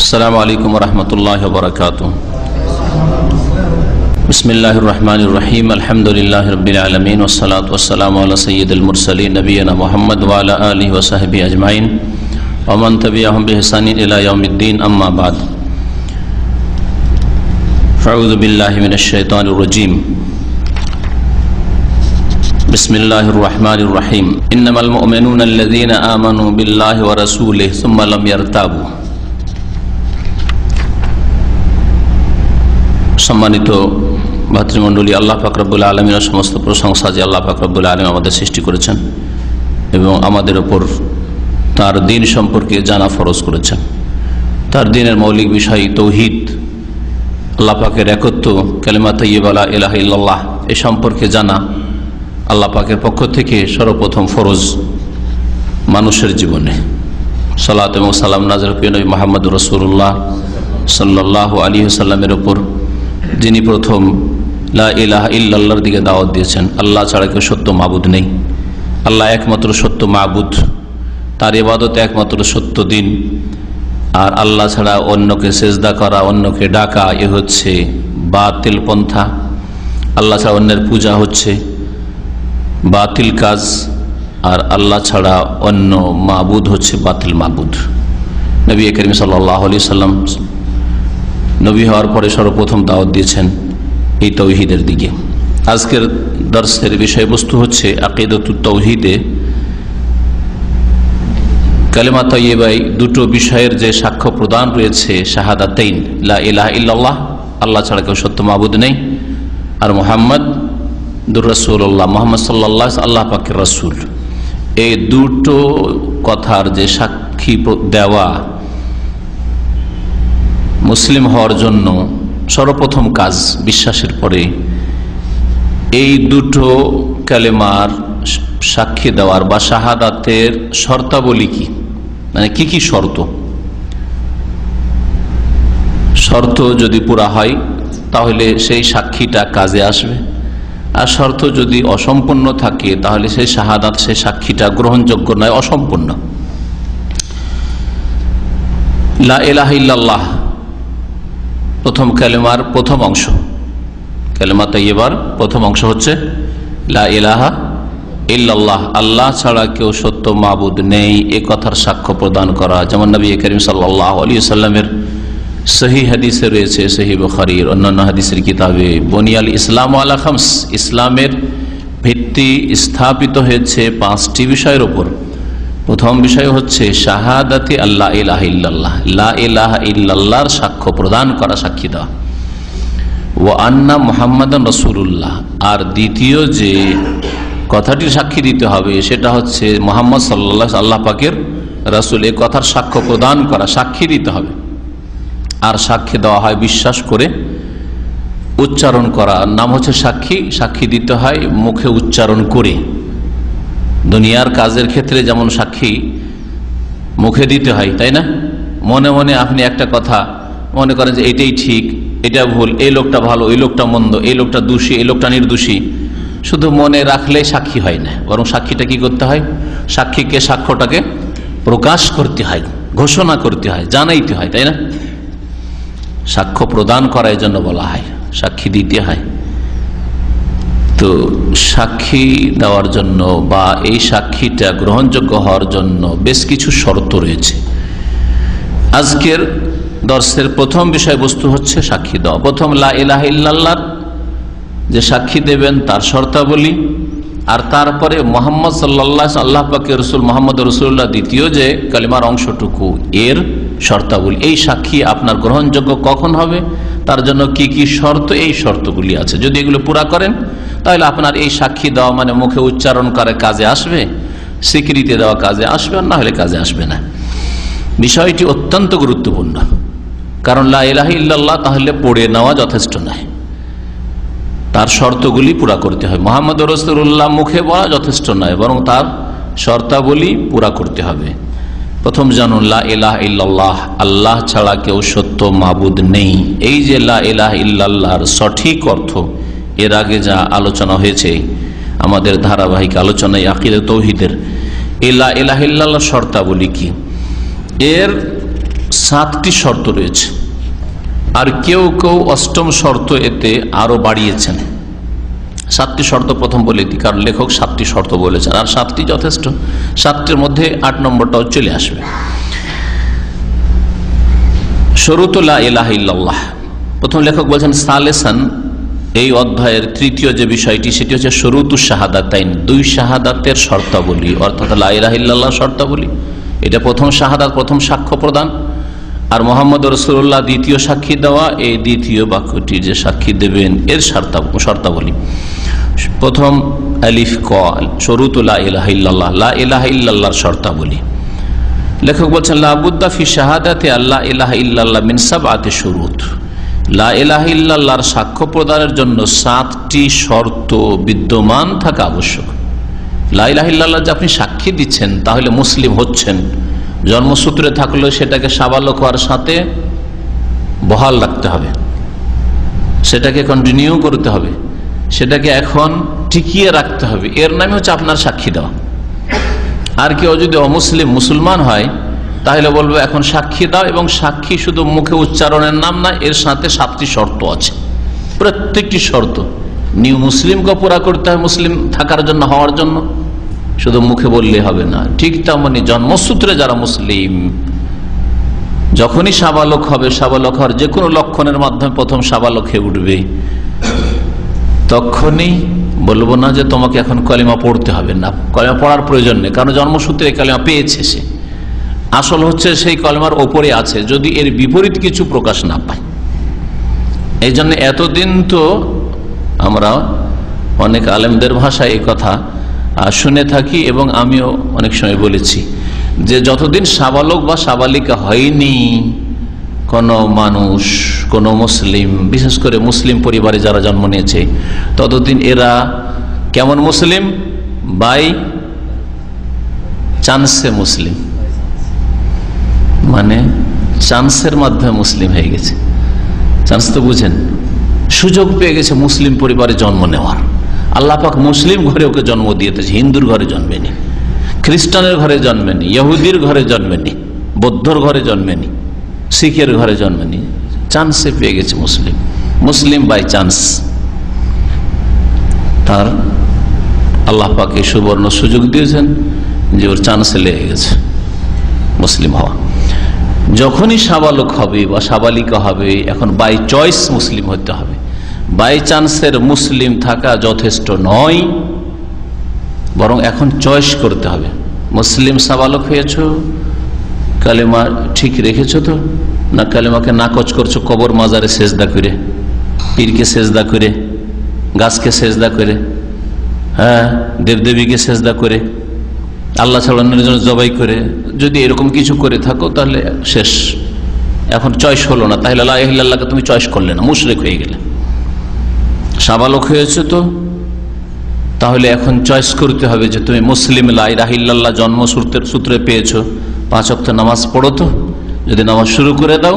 আসসালামু আলাইকুম ওয়া রাহমাতুল্লাহি ওয়া বারাকাতুহু। বিসমিল্লাহির রহমানির রহিম। আলহামদুলিল্লাহি রাব্বিল আলামিন ওয়াসসালাতু ওয়াসসালামু আলা সাইয়্যিদিল মুরসালিন নবিয়িনা মুহাম্মদ ওয়া আলা আলিহি ওয়া সাহবিহি আজমাইন ওয়া মান তাবি'আহুম বিইহসানিন ইলা ইয়াউমিদ্দিন, আম্মা বা'দ। ফাউযু বিল্লাহি মিনাশ শাইতানির রাজীম। বিসমিল্লাহির রহমানির রহিম। ইন্নামাল মুমিনুনা আল্লাযীনা আমানু বিল্লাহি ওয়া রাসূলিহি সুম্মা লাম ইয়ারতাবু। সম্মানিত ভাতৃমণ্ডলী, আল্লাহ পাক রব্বুল আলামিনের সমস্ত প্রশংসা যে আল্লাহ পাক রব্বুল আলামিন আমাদের সৃষ্টি করেছেন এবং আমাদের ওপর তার দ্বীন সম্পর্কে জানা ফরজ করেছেন। তার দ্বীনের মৌলিক বিষয় তৌহিদ, আল্লাহ পাকের একত্ব, কালিমা তাইয়্যিবা লা ইলাহা ইল্লাল্লাহ এ সম্পর্কে জানা আল্লাহ পাকের পক্ষ থেকে সর্বপ্রথম ফরজ মানুষের জীবনে। সালাত এবং সালাম নাযিল প্রিয় নবী মুহাম্মদ রাসূলুল্লাহ সাল্লাল্লাহু আলাইহি ওয়াসাল্লামের ওপর, যিনি প্রথম লা ইলাহা ইল্লাল্লাহর দিকে দাওয়াত দিয়েছেন। আল্লাহ ছাড়া কেউ সত্য মাবুদ নেই, আল্লাহ একমাত্র সত্য মাবুদ, তার ইবাদত একমাত্র সত্য দিন। আর আল্লাহ ছাড়া অন্যকে সেজদা করা, অন্যকে ডাকা এ হচ্ছে বাতিল পন্থা। আল্লাহ ছাড়া অন্যের পূজা হচ্ছে বাতিল কাজ, আর আল্লাহ ছাড়া অন্য মাবুদ হচ্ছে বাতিল মাবুদ। নবী করিম সাল্লাল্লাহু আলাইহি সাল্লাম নবী হওয়ার পরে সর্বপ্রথম দাওয়াত দিয়েছেন এই তৌহিদের দিকে। আজকের দর্সের বিষয়বস্তু হচ্ছে আকিদাতুত তাওহীদে কালিমা তাইয়্যিবায় দুটো বিষয়ের যে সাক্ষ্য প্রদান রয়েছে, শাহাদাতাইন, লা ইলাহা ইল্লাল্লাহ আল্লাহ ছাড়া কেউ সত্য মাবুদ নেই, আর মুহাম্মাদুর রাসূলুল্লাহ, মুহাম্মদ সাল্লাল্লাহু আল্লাহ পাকের রাসূল। এই দুটো কথার যে সাক্ষী দেওয়া মুসলিম হওয়ার জন্য সর্বপ্রথম কাজ বিশ্বাসের পরে এই দুটো কালেমার সাক্ষী দেওয়ার বা শাহাদাতের শর্তাবলী কি, মানে কি কি শর্ত যদি পুরা হয় তাহলে সেই সাক্ষীটা কাজে আসবে, আর শর্ত যদি অসম্পূর্ণ থাকে তাহলে সেই শাহাদাত, সেই সাক্ষীটা গ্রহণযোগ্য নয়, অসম্পূর্ণ। লা ইলাহা ইল্লাল্লাহ প্রথম কালেমার প্রথম অংশ, কালেমা তাইয়্যিবার প্রথম অংশ হচ্ছে লা ইলাহা ইল্লাল্লাহ, আল্লাহ ছাড়া কেউ সত্য মাবুদ নেই এ কথার সাক্ষ্য প্রদান করা। যেমন নবী করিম সাল্লাল্লাহু আলাইহি সাল্লামের সহিহ হাদিসে রয়েছে, সহিহ বুখারীর অন্যান্য হাদিসের কিতাবে, বুনিয়াল ইসলাম আলা খামস, ইসলামের ভিত্তি স্থাপিত হয়েছে পাঁচটি বিষয়ের উপর। প্রথম বিষয় হচ্ছে শাহাদাতি আল্লাহ ইলাহা ইল্লাল্লাহ, লা ইলাহা ইল্লাল্লাহর সাক্ষ্য প্রদান করা, সাক্ষী দেওয়া। ওয়া আন্না মুহাম্মাদান রাসূলুল্লাহ, আর দ্বিতীয় যে কথাটির সাক্ষী দিতে হবে সেটা হচ্ছে মুহাম্মদ সাল্লাল্লাহু আল্লাহ পাকের রাসূল, এই কথার সাক্ষ্য প্রদান করা, সাক্ষী দিতে হবে। আর সাক্ষী দেওয়া হয় বিশ্বাস করে, উচ্চারণ করা নাম হচ্ছে সাক্ষী। সাক্ষী দিতে হয় মুখে উচ্চারণ করে। দুনিয়ার কাজের ক্ষেত্রে যেমন সাক্ষী মুখে দিতে হয়, তাই না? মনে মনে আপনি একটা কথা মনে করেন যে এটাই ঠিক, এটা ভুল, এই লোকটা ভালো, এই লোকটা মন্দ, এই লোকটা দোষী, এই লোকটা নির্দোষী, শুধু মনে রাখলেই সাক্ষী হয় না, বরং সাক্ষীটা কি করতে হয়? সাক্ষীকে সাক্ষ্যটাকে প্রকাশ করতে হয়, ঘোষণা করতে হয়, জানাইতে হয়, তাই না? সাক্ষ্য প্রদান করার জন্য বলা হয়, সাক্ষী দিতে হয়। তো সাক্ষী দেওয়ার জন্য বা এই সাক্ষীটা গ্রহণযোগ্য হওয়ার জন্য বেশ কিছু শর্ত রয়েছে। আজকের দর্শের প্রথম বিষয়বস্তু হচ্ছে সাক্ষী দেওয়া। প্রথম লা ইলাহা ইল্লাল্লাহর যে সাক্ষী দেবেন তার শর্তাবলী, আর তারপরে মুহাম্মদ সাল্লাল্লাহু আল্লাহ পাকের রাসূল মুহাম্মদ রাসূলুল্লাহ দ্বিতীয় যে কালিমার অংশটুকু, এর শর্তাবলী। এই সাক্ষী আপনার গ্রহণযোগ্য কখন হবে, তার জন্য কি কি শর্ত, এই শর্তগুলি আছে। যদি এগুলো পুরা করেন তাহলে আপনার এই সাক্ষী দেওয়া মানে মুখে উচ্চারণ করে কাজে আসবে, স্বীকৃতি দেওয়া কাজে আসবে, না হলে কাজে আসবে না। বিষয়টি অত্যন্ত গুরুত্বপূর্ণ, কারণ লা ইলাহা ইল্লাল্লাহ তাহলে পড়ে নেওয়া যথেষ্ট নয়, তার শর্তগুলি পুরা করতে হয়। মুহাম্মদ রাসূলুল্লাহ মুখে বলা যথেষ্ট নয়, বরং তার শর্তাবলী পুরা করতে হবে। প্রথম জানুন লা ইলাহা ইল্লাল্লাহ, আল্লাহ ছাড়া কেউ সত্য মাবুদ নেই। এই যে লা ইলাহা ইল্লাল্লাহর সঠিক অর্থ এর আগে যা আলোচনা হয়েছে আমাদের ধারাবাহিক আলোচনায় আকিদা তাওহীদের, লা ইলাহা ইল্লাল্লাহর শর্তাবলী কি, এর 7টি শর্ত রয়েছে, আর কেউ কেউ 8ম শর্ত এতে আরো বাড়িয়েছেন। 7টি শর্ত প্রথম বলে দিই, কারণ লেখক 7টি শর্ত বলেছেন, আর 7টি যথেষ্ট। 7টির মধ্যে 8 নম্বরটাও চলে আসবে। শুরুতুল লা ইলাহা ইল্লাল্লাহ, প্রথম লেখক বলছেন সালেসান, এই অধ্যায়ের তৃতীয় যে বিষয়টি সেটি হচ্ছে শুরুতুশ শাহাদাতাইন, 2 শাহাদাতের শর্তাবলী, অর্থাৎ লা ইলাহা ইল্লাল্লাহ শর্তাবলী। এটা প্রথম শাহাদাত, প্রথম সাক্ষ্য প্রদান, আর মুহাম্মদ রাসূলুল্লাহ দ্বিতীয় সাক্ষী দেওয়া, এই দ্বিতীয় বাক্যটি যে সাক্ষী দেবেন এর শর্তাবলী। প্রথম আলিফ ক, শুরুতুল লা ইলাহা ইল্লাল্লাহ, লা ইলাহা ইল্লাল্লাহর শর্তাবলী। লেখক বলছেন লা বুদ্দা ফি শাহাদাতি আল্লা ইলাহা ইল্লাল্লাহ মিন সাবআতি শুরুত, লা ইলাহা ইল্লাল্লাহর সাক্ষ্য প্রদানের জন্য 7টি শর্ত বিদ্যমান থাকা আবশ্যক। লা ইলাহা ইল্লাল্লাহ যে আপনি সাক্ষী দিচ্ছেন তাহলে মুসলিম হচ্ছেন, জন্মসূত্রে থাকলেও সেটাকে সাবালক হওয়ার সাথে বহাল রাখতে হবে, সেটাকে কন্টিনিউ করতে হবে, সেটাকে এখন টিকিয়ে রাখতে হবে। এর নামে হচ্ছে আপনার সাক্ষী দেওয়া। আর কেউ যদি অমুসলিম মুসলমান হয় তাহলে বলবো এখন সাক্ষী দাও, এবং সাক্ষী শুধু মুখে উচ্চারণের নাম না, এর সাথে 7টি শর্ত আছে। প্রত্যেকটি শর্ত নিউ মুসলিমকে পুরা করতে হয় মুসলিম থাকার জন্য, হওয়ার জন্য, শুধু মুখে বললে হবে না। ঠিক তেমনি জন্মসূত্রে যারা মুসলিম, যখনই সাবালক হবে, সাবালক হওয়ার যে কোনো লক্ষণের মাধ্যমে প্রথম সাবালক হয়ে উঠবে, তখনই বলবো না যে তোমাকে এখন কলিমা পড়তে হবে, না, কলিমা পড়ার প্রয়োজন নেই, কারণ জন্মসূত্রে এই কলিমা পেয়েছে সে। আসল হচ্ছে সেই কলিমার ওপরে আছে, যদি এর বিপরীত কিছু প্রকাশ না পায়। এই জন্য এতদিন তো আমরা অনেক আলেমদের ভাষায় এই কথা শুনে থাকি, এবং আমিও অনেক সময় বলেছি যে যতদিন সাবালক বা সাবালিকা হয়নি কোনো মানুষ, কোনো মুসলিম, বিশেষ করে মুসলিম পরিবারে যারা জন্ম নিয়েছে, ততদিন এরা কেমন মুসলিম? বাই চান্সে মুসলিম, মানে চান্সের মাধ্যমে মুসলিম হয়ে গেছে। চান্স তো বুঝেন, সুযোগ পেয়ে গেছে মুসলিম পরিবারে জন্ম নেওয়ার। আল্লাহ পাক মুসলিম ঘরে ওকে জন্ম দিয়েছে, হিন্দুর ঘরে জন্মেনি, খ্রিস্টানের ঘরে জন্মেনি, ইহুদির ঘরে জন্মেনি, বৌদ্ধর ঘরে জন্মেনি, শিখের ঘরে জন্মেনি, চান্সে পেয়ে গেছে মুসলিম। মুসলিম বাই চান্স, তার আল্লাহ পাকে সুবর্ণ সুযোগ দিয়েছেন যে ওর চান্সে লেগে গেছে মুসলিম হওয়া। যখনই সাবালক হবে বা সাবালিকা হবে, এখন বাই চয়েস মুসলিম হতে হবে। বাই চান্সের মুসলিম থাকা যথেষ্ট নয়, বরং এখন চয়েস করতে হবে। মুসলিম সাবালক হয়েছ, কালেমা ঠিক রেখেছো তো, না কালেমাকে নাকচ করছো কবর মাজারে সেজদা করে, পীরকে সেজদা করে, গাছকে সেজদা করে, হ্যাঁ, দেবদেবীকে সেজদা করে, আল্লাহ ছাড়ানোর জন্য জবাই করে। যদি এরকম কিছু করে থাকো তাহলে শেষ, এখন চয়েস হলো না, তাহলে লা ইলাহা ইল্লাল্লাহকে তুমি চয়েস করলে না, মুশরিক হয়ে গেলে। সাবালক হয়েছে তো, তাহলে এখন চয়েস করতে হবে যে তুমি মুসলিম, লা ইলাহা ইল্লাল্লাহ জন্মসূত্রে পেয়েছো, 5 ওয়াক্ত নামাজ পড়ো তো। যদি নামাজ শুরু করে দাও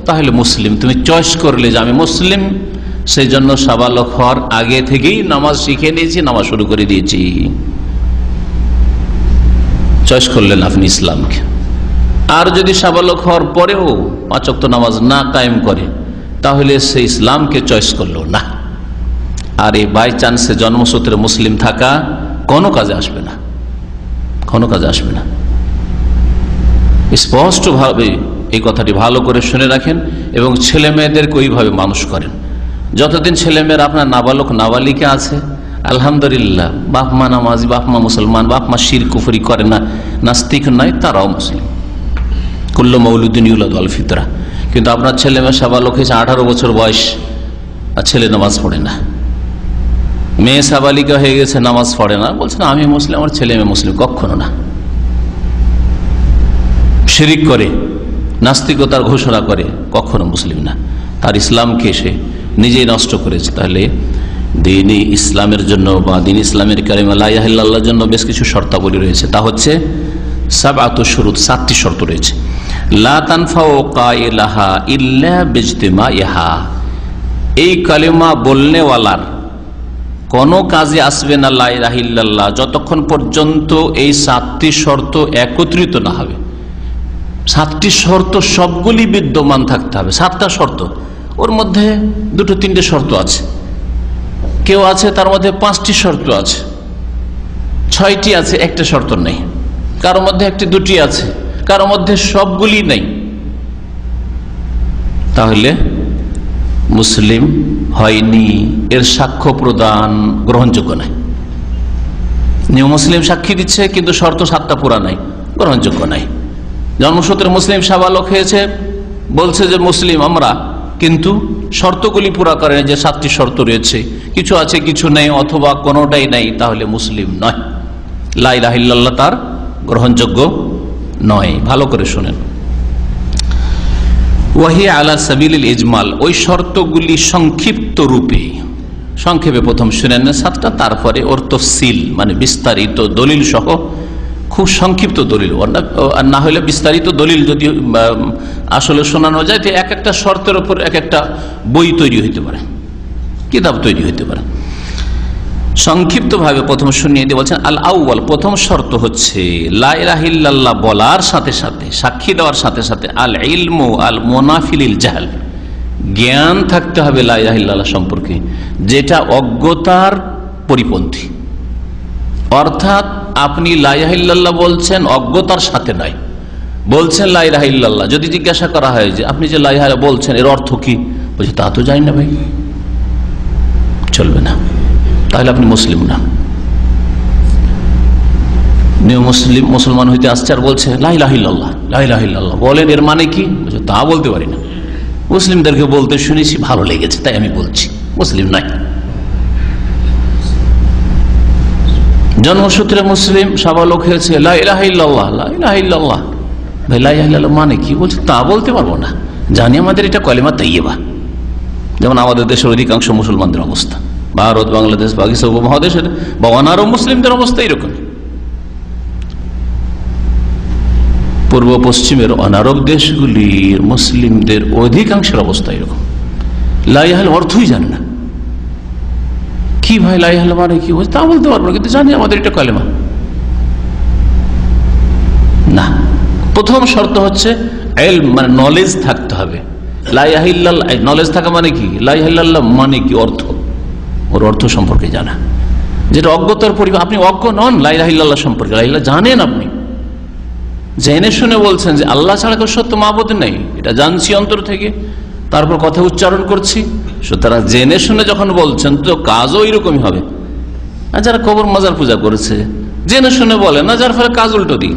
তাহলে মুসলিম। তুমি চয়েস করলে যে আমি মুসলিম, সেই জন্য সাবালক হওয়ার আগে থেকেই নামাজ শিখে নিয়েছি, নামাজ শুরু করে দিয়েছি। চয়েস করলেন আপনি ইসলামকে। আর যদি সাবালক হওয়ার পরেও 5 ওয়াক্ত নামাজ না কায়েম করে, তাহলে সে ইসলামকে চয়েস করলো না। আর এই বাই চান্সে জন্মসূত্রে মুসলিম থাকা কোনো কাজে আসবে না, কোনো কাজে আসবে না। স্পষ্টভাবে এই কথাটি ভালো করে শুনে রাখেন, এবং ছেলে মেয়েদেরকে ওইভাবে মানুষ করেন। যতদিন ছেলে মেয়েরা আপনার নাবালক নাবালিকা আছে, আলহামদুলিল্লাহ, বাপ মা নামাজি, বাপ মা মুসলমান, বাপ মা শিরক কুফরি করে না, নাস্তিক নয়, তারাও মুসলিম। কুল্লু মৌলুদিন ইউলাদু আল ফিতরা। কিন্তু আপনার ছেলে মেয়ে সাবালক হয়েছে, 18 বছর বয়স, আর ছেলে নামাজ পড়ে না, মেয়ে সাবালিকা হয়ে গেছে, নামাজ পড়ে না, বলছে না আমি মুসলিম, আমার ছেলে মেয়ে মুসলিম। কখনো না। শিরিক করে, নাস্তিকতার ঘোষণা করে, কখনো মুসলিম না। তার ইসলামকে সে নিজেই নষ্ট করেছে। তাহলে দিন ইসলামের জন্য বা দিন ইসলামের কালিমা লা ইলাহা ইল্লাল্লাহর জন্য বেশ কিছু শর্তাবলী রয়েছে। তা হচ্ছে সাবআতু শুরুত, 7টি শর্ত রয়েছে। লা তানফাউ কাইলাহা ইল্লা বিজতিমাইহা, এই কালিমা বলনেওয়ালার কোনো কাজে আসবে না লা ইলাহা ইল্লাল্লাহ যতক্ষণ পর্যন্ত এই 7টি শর্ত একত্রিত না হবে। 7টি শর্ত সবগুলি বিদ্যমান থাকতে হবে। 7টা শর্ত, ওর মধ্যে 2-3টে শর্ত আছে, কেউ আছে তার মধ্যে 5টি শর্ত আছে, 6টি আছে, একটা শর্ত নেই, কারোর মধ্যে 1-2টি আছে, কারোর মধ্যে সবগুলি নেই। তাহলে মুসলিম হয়নি, এর সাক্ষ্য প্রদান গ্রহণযোগ্য নয়। নিউ মুসলিম সাক্ষী দিচ্ছে কিন্তু শর্ত 7টা পুরা নাই, গ্রহণযোগ্য নাই। জন্মসূত্রে মুসলিম সাবালক হয়েছে, বলছে যে মুসলিম আমরা, কিন্তু শর্তগুলি পুরা করে, যে 7টি শর্ত রয়েছে, কিছু আছে কিছু নেই, অথবা কোনোটাই নেই, তাহলে মুসলিম নয়। লা ইলাহা ইল্লাল্লাহ তার গ্রহণযোগ্য নয়। ভালো করে শুনেন, ওয়াহি আলা সাবিলিল ইজমাল, ওই শর্তগুলি সংক্ষিপ্ত রূপে, সংক্ষেপে প্রথম শুনেন 7টা, তারপরে ওর তফসিল মানে বিস্তারিত দলিল সহ, খুব সংক্ষিপ্ত দলিল, না হলে বিস্তারিত দলিল যদি আসলে শোনানো যায়, তো একটা শর্তের উপর একটা বই তৈরি হইতে পারে, কিতাব তৈরি হইতে পারে। সংক্ষিপ্ত ভাবে প্রথম শুনিয়ে দিয়ে বলছেন, আল আউয়াল, প্রথম শর্ত হচ্ছে লা ইলাহা ইল্লাল্লাহ বলার সাথে সাথে, সাক্ষী দেওয়ার সাথে সাথে, আল ইলমু আল মুনাফিলিল জাহল, জ্ঞান থাকতে হবে লা ইলাহা ইল্লাল্লাহ সম্পর্কে, যেটা অজ্ঞতার পরিপন্থী। অর্থাৎ আপনি লা ইলাহা ইল্লাল্লাহ বলছেন অজ্ঞতার সাথে নয়, বলছেন লা ইলাহা ইল্লাল্লাহ। যদি জিজ্ঞাসা করা হয় যে আপনি যে লা ইলাহা বলছেন এর অর্থ কি, বলছে তা তো জানি না ভাই, চলবে না, তাহলে আপনি মুসলিম না। নিউ মুসলিম মুসলমান হইতে আসছে আর বলছে লা ইলাহা ইল্লাল্লাহ, লা ইলাহা ইল্লাল্লাহ বলেন, এর মানে কি, বলছে তা বলতে পারি না, মুসলিমদেরকে বলতে শুনেছি, ভালো লেগেছে তাই আমি বলছি, মুসলিম নাই। জন্মসূত্রে মুসলিম সাবালক হয়েছে, লা ইলাহা ইল্লাল্লাহ, লা ইলাহা ইল্লাল্লাহ, ভাই লা ইলাহা ইল্লাল্লাহ মানে কি, বলছে তা বলতে পারবো না, জানি আমাদের এটা কলেমা তাইয়্যিবা। যেমন আমাদের দেশের অধিকাংশ মুসলমানদের অবস্থা, ভারত, বাংলাদেশ, পাকিস্তান উপমহাদেশের বা অনারব মুসলিমদের অবস্থা এরকম। পূর্ব পশ্চিমের অনারব দেশগুলির মুসলিমদের অধিকাংশের অবস্থা এরকম, লা ইলাহা অর্থই জানে না। কি ভাই লা ইলাহা মানে কি, বলছে তা বলতে পারবো না, কিন্তু জানি আমাদের এটা কালেমা না। প্রথম শর্ত হচ্ছে ইলম মানে নলেজ থাকতে হবে। লা ইলাহা ইল্লাল্লাহ নলেজ থাকা মানে কি, লা ইলাহা ইল্লাল্লাহ মানে কি অর্থ, ওর অর্থ সম্পর্কে জানা, যেটা অজ্ঞতার পরিমাণ। আপনি অজ্ঞ নন লা ইলাহা ইল্লাল্লাহ সম্পর্কে, লা ইলাহা জানেন, আপনি জেনে শুনে বলছেন যে আল্লাহ ছাড়া কেউ সত্য মাবুদ নেই, এটা জানছি অন্তর থেকে, তারপর কথা উচ্চারণ করছি। সুতরাং জেনে শুনে যখন বলছেন তো কাজও এরকমই হবে। আর যারা কবর মাজার পূজা করেছে জেনে শুনে বলে না, যার ফলে কাজ উল্টো দিই,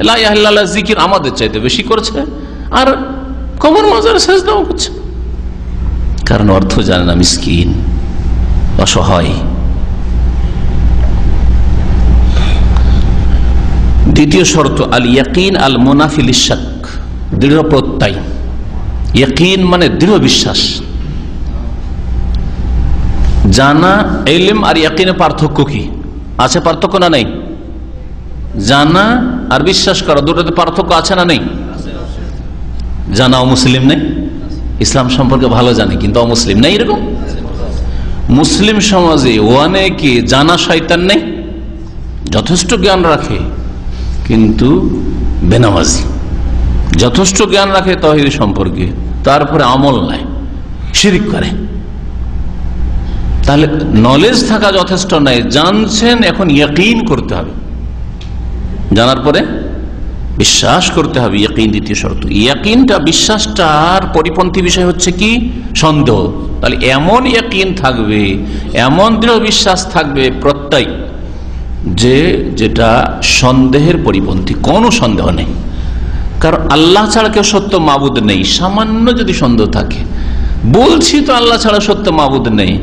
লা ইলাহা ইল্লাল্লাহ জিকির আমাদের চাইতে বেশি করছে আর কবর মাজার সেজদাও করছে, কারণ অর্থ জানে না, মিসকিন, অসহায়। দ্বিতীয় শর্ত আল ইয়াকিন আল মুনাফিল শাক, দৃঢ় প্রত্যয়। ইয়াকিন মানে দৃঢ় বিশ্বাস। জানা, ইলম আর ইয়াকিনের পার্থক্য কি আছে? পার্থক্য না নেই? জানা আর বিশ্বাস করা দুটোতে পার্থক্য আছে না নেই? জানা অমুসলিম নেই, ইসলাম সম্পর্কে ভালো জানে কিন্তু অমুসলিম নেই, এরকম মুসলিম সমাজে অনেকে জানা শয়তান নেই, যথেষ্ট জ্ঞান রাখে কিন্তু বেনামাজি, যথেষ্ট জ্ঞান রাখে তাওহীদ সম্পর্কে, তারপরে আমল নাই, শিরক করে। তাহলে নলেজ থাকা যথেষ্ট নাই, জানছেন, এখন ইয়াকিন করতে হবে, জানার পরে বিশ্বাস করতে হবে, ইয়াকিন দ্বিতীয় শর্ত। ইয়াকিনটা, বিশ্বাসটার পরিপন্থী বিষয় হচ্ছে কি? সন্দেহ। তাহলে এমন ইয়াকিন থাকবে, এমন দৃঢ় বিশ্বাস থাকবে, প্রত্যয়, যেটা সন্দেহের পরিপন্থী, কোনো সন্দেহ নেই। কারণ আল্লাহ ছাড়া কেউ সত্য মাবুদ নেই। সামান্য যদি সন্দেহ থাকে, বলছি তো আল্লাহ ছাড়া সত্য মাবুদ নেই,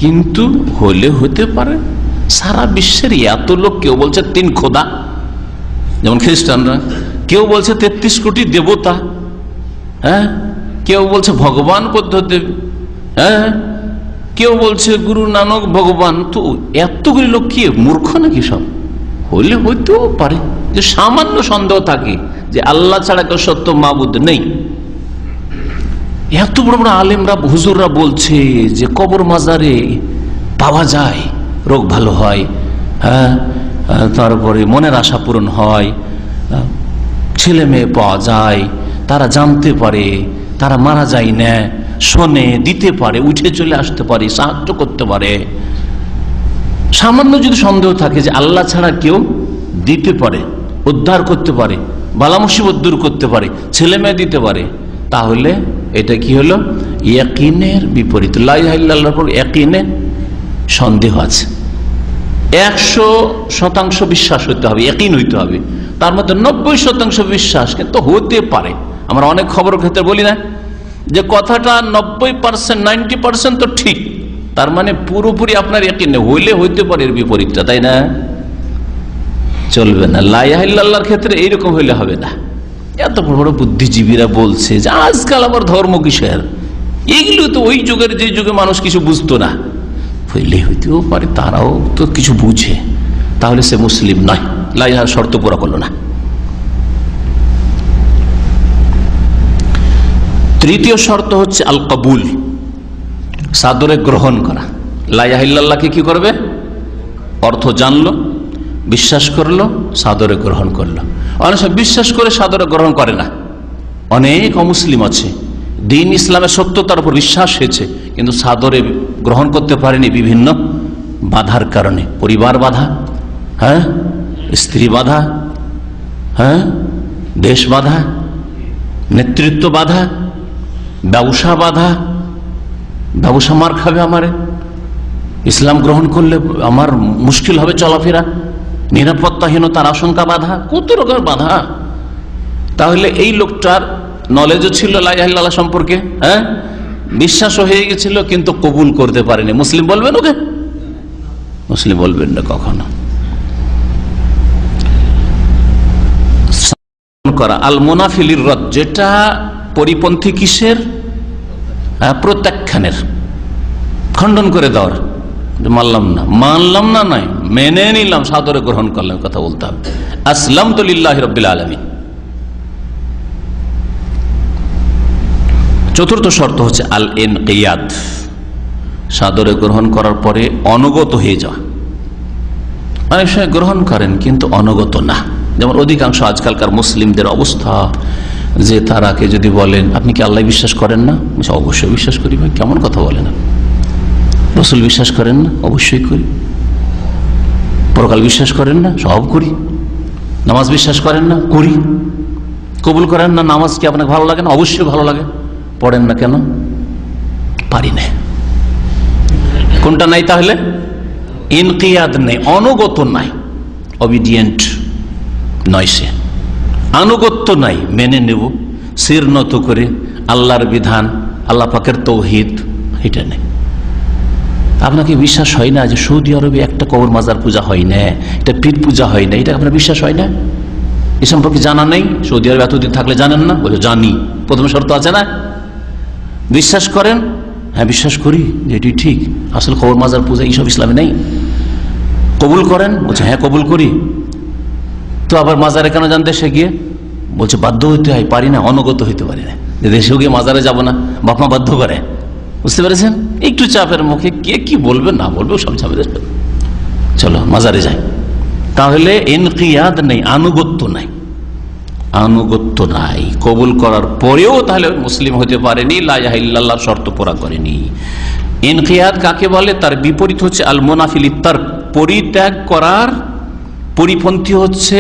কিন্তু হলে হতে পারে। সারা বিশ্বের এত লোক, কেউ বলছে 3 খোদা, যেমন খ্রিস্টানরা, কেউ বলছে 33 কোটি দেবতা, হ্যাঁ, কেউ বলছে ভগবান পদ্ধতি, হ্যাঁ, কেউ বলছে গুরু নানক ভগবান। তো এতগুলি লোক কি মূর্খ নাকি? সব হলে হইতেও পারে যে সামান্য সন্দেহ থাকে যে আল্লাহ ছাড়া কেউ সত্য মাবুদ নেই। এত বড় বড় আলেমরা, হুজুররা বলছে যে কবর মাজারে পাওয়া যায়, রোগ ভালো হয়, হ্যাঁ, তারপরে মনের আশা পূরণ হয়, ছেলে মেয়ে পাওয়া যায়, তারা জানতে পারে, তারা মারা যায় না, শোনে, দিতে পারে, উঠে চলে আসতে পারে, সাহায্য করতে পারে। সামান্য যদি সন্দেহ থাকে যে আল্লাহ ছাড়া কেউ দিতে পারে, উদ্ধার করতে পারে, বালা মুসিবত দূর করতে পারে, ছেলে মেয়ে দিতে পারে, তাহলে এটা কি হলো? ইয়াকিনের বিপরীত। লা ইলাহা ইল্লাল্লাহর উপর ইয়াকিনে সন্দেহ আছে। 100% বিশ্বাস হতে হবে, ইয়াকিন হইতে হবে। তার মধ্যে 90% বিশ্বাস কিন্তু হতে পারে। আমরা অনেক খবরের ক্ষেত্রে বলি না যে কথাটা 90%, 90% তো ঠিক, তার মানে পুরোপুরি আপনার ইয়াকিন হইলে হইতে পারে এর বিপরীতটা, তাই না? চলবে না। লা ইলাহা ইল্লাল্লাহর ক্ষেত্রে এইরকম হইলে হবে না। এত বড় বড় বুদ্ধিজীবীরা বলছে যে আজকাল আবার ধর্ম কিসের, এগুলো তো ওই যুগের, যে যুগে মানুষ কিছু বুঝতো না, হইলে হইতেও পারে, তারাও তো কিছু বুঝে, তাহলে সে মুসলিম নয়। লা ইলাহার শর্ত পুরা করলো না। তৃতীয় শর্ত হচ্ছে আল কবুল, সাদরে গ্রহণ করা। লা ইলাহা ইল্লাল্লাহকে কি করবে? অর্থ জানলো, বিশ্বাস করলো, সাদরে গ্রহণ করলো। অনেক সময় বিশ্বাস করে সাদরে গ্রহণ করে না। অনেক অমুসলিম আছে, দিন ইসলামের সত্যতার উপর বিশ্বাস হয়েছে, কিন্তু সাদরে গ্রহণ করতে পারেনি বিভিন্ন বাধার কারণে। পরিবার বাধা, হ্যাঁ, স্ত্রী বাধা, হ্যাঁ, দেশ বাধা, নেতৃত্ব বাধা, ব্যবসা বাধা, ব্যবসা মার খাবে আমারে, ইসলাম গ্রহণ করলে আমার মুশকিল হবে চলাফেরা, নিরাপত্তাহীনতার আশঙ্কা বাধা, কত রকমের বাধা। তাহলে এই লোকটার নলেজও ছিল লা ইলাহা ইল্লাল্লাহ সম্পর্কে, হ্যাঁ, বিশ্বাসও হয়ে গেছিল, কিন্তু কবুল করতে পারেনি। মুসলিম বলবেন ওকে? মুসলিম বলবেন না কখনো। করা আল মুনাফিলির রদ, যেটা পরিপন্থী কিসের? প্রত্যাখ্যানের, খণ্ডন করে দেওয়ার। মানলাম না নয়, মেনে নিলাম, সাদরে গ্রহণ করলাম, কথা বলতে হবে। আসলামতু লিল্লাহি রাব্বিল আলামিন। চতুর্থ শর্ত হচ্ছে আল ইনকিয়াদ, সাদরে গ্রহণ করার পরে অনুগত হয়ে যাওয়া। অনেক সময় গ্রহণ করেন কিন্তু অনুগত না। যেমন অধিকাংশ আজকালকার মুসলিমদের অবস্থা, যে তারাকে যদি বলেন আপনি কি আল্লাহ বিশ্বাস করেন না? অবশ্যই বিশ্বাস করি। ভাই কেমন কথা বলেন? রসুল বিশ্বাস করেন না? অবশ্যই করি। পরকাল বিশ্বাস করেন না? সব করি। নামাজ বিশ্বাস করেন না? করি। কবুল করেন না? নামাজ কি আপনাকে ভালো লাগে না? অবশ্যই ভালো লাগে। পড়েন না কেন? পারি না। কোনটা নাই তাহলে? ইনকিয়াদ নেই, অনুগত নাই, অবিডিয়েন্ট নয়, সে আনুগত্য নাই। মেনে নেব শির নত করে আল্লাহর বিধান, আল্লাহ পাকের তৌহিদ, এটা নেই। আপনাকে বিশ্বাস হয় না যে সৌদি আরবে একটা কবর মাজার পূজা হয় না, এটা পীর পূজা হয় না, এটা আপনার বিশ্বাস হয় না? এ সম্পর্কে জানা নেই? সৌদি আরবে এতদিন থাকলে জানেন না? বলে জানি। প্রথম শর্ত আছে না? বিশ্বাস করেন? হ্যাঁ বিশ্বাস করি যে এটি ঠিক, আসলে কবর মাজার পূজা এইসব ইসলামে নেই। কবুল করেন? বলছে হ্যাঁ কবুল করি। তো আবার মাজারে কেন যান দেশে গিয়ে? বলছে বাধ্য হইতে হয়, পারি না, অনুগত হইতে পারি না। দেশেও গিয়ে মাজারে যাব না, বাপ মা বাধ্য করে। বুঝতে পেরেছেন? একটু চাপের মুখে কে কি বলবে না বলবে সব ঝামেলা, চলো মাজারে যাই। তাহলে ইনকিয়াদ নেই, আনুগত্য নাই, আনুগত্য নাই। কবুল করার পরেও তাহলে মুসলিম হতে পারেনি, লা ইলাহা ইল্লাল্লাহর শর্ত পুরা করেনি। ইনকিয়াদ কাকে বলে? তার বিপরীত হচ্ছে আল মুনাফিলি তারক, পরিত্যাগ করার পরিপন্থী হচ্ছে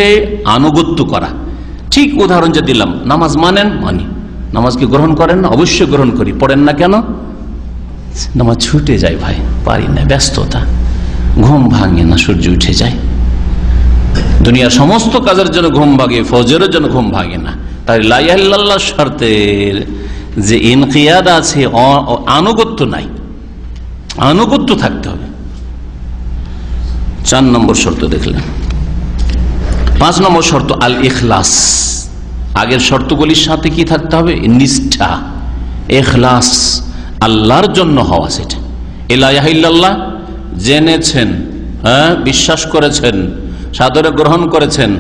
আনুগত্য করা। ঠিক উদাহরণ যে দিলাম, নামাজ মানেন? মানি। নামাজ কি গ্রহণ করেন না? অবশ্যই গ্রহণ করি। পড়েন না কেন? নামাজ ছুটে যায় ভাই, পারি না, ব্যস্ততা, ঘুম ভাঙে না, সূর্য উঠে যায়, দুনিয়ার সমস্ত কাজের জন্য ঘুম ভাগে, ফজরের জন্য ঘুম ভাগে না। তাই লা ইলাহা ইল্লাল্লাহ শর্তের যে ইনকিয়াদ আছে, আনুগত্য নাই, আনুগত্য থাকতে হবে। 4 নম্বর শর্ত দেখলেন। 5 নম্বর শর্ত আল ইখলাস। আগের শর্তগুলির সাথে কি থাকতে হবে? নিষ্ঠা, ইখলাস, আল্লাহর জন্য হওয়া। সেটা লা ইলাহা ইল্লাল্লাহ জেনেছেন, হ্যাঁ, বিশ্বাস করেছেন, সাদরে গ্রহণ করেছেন,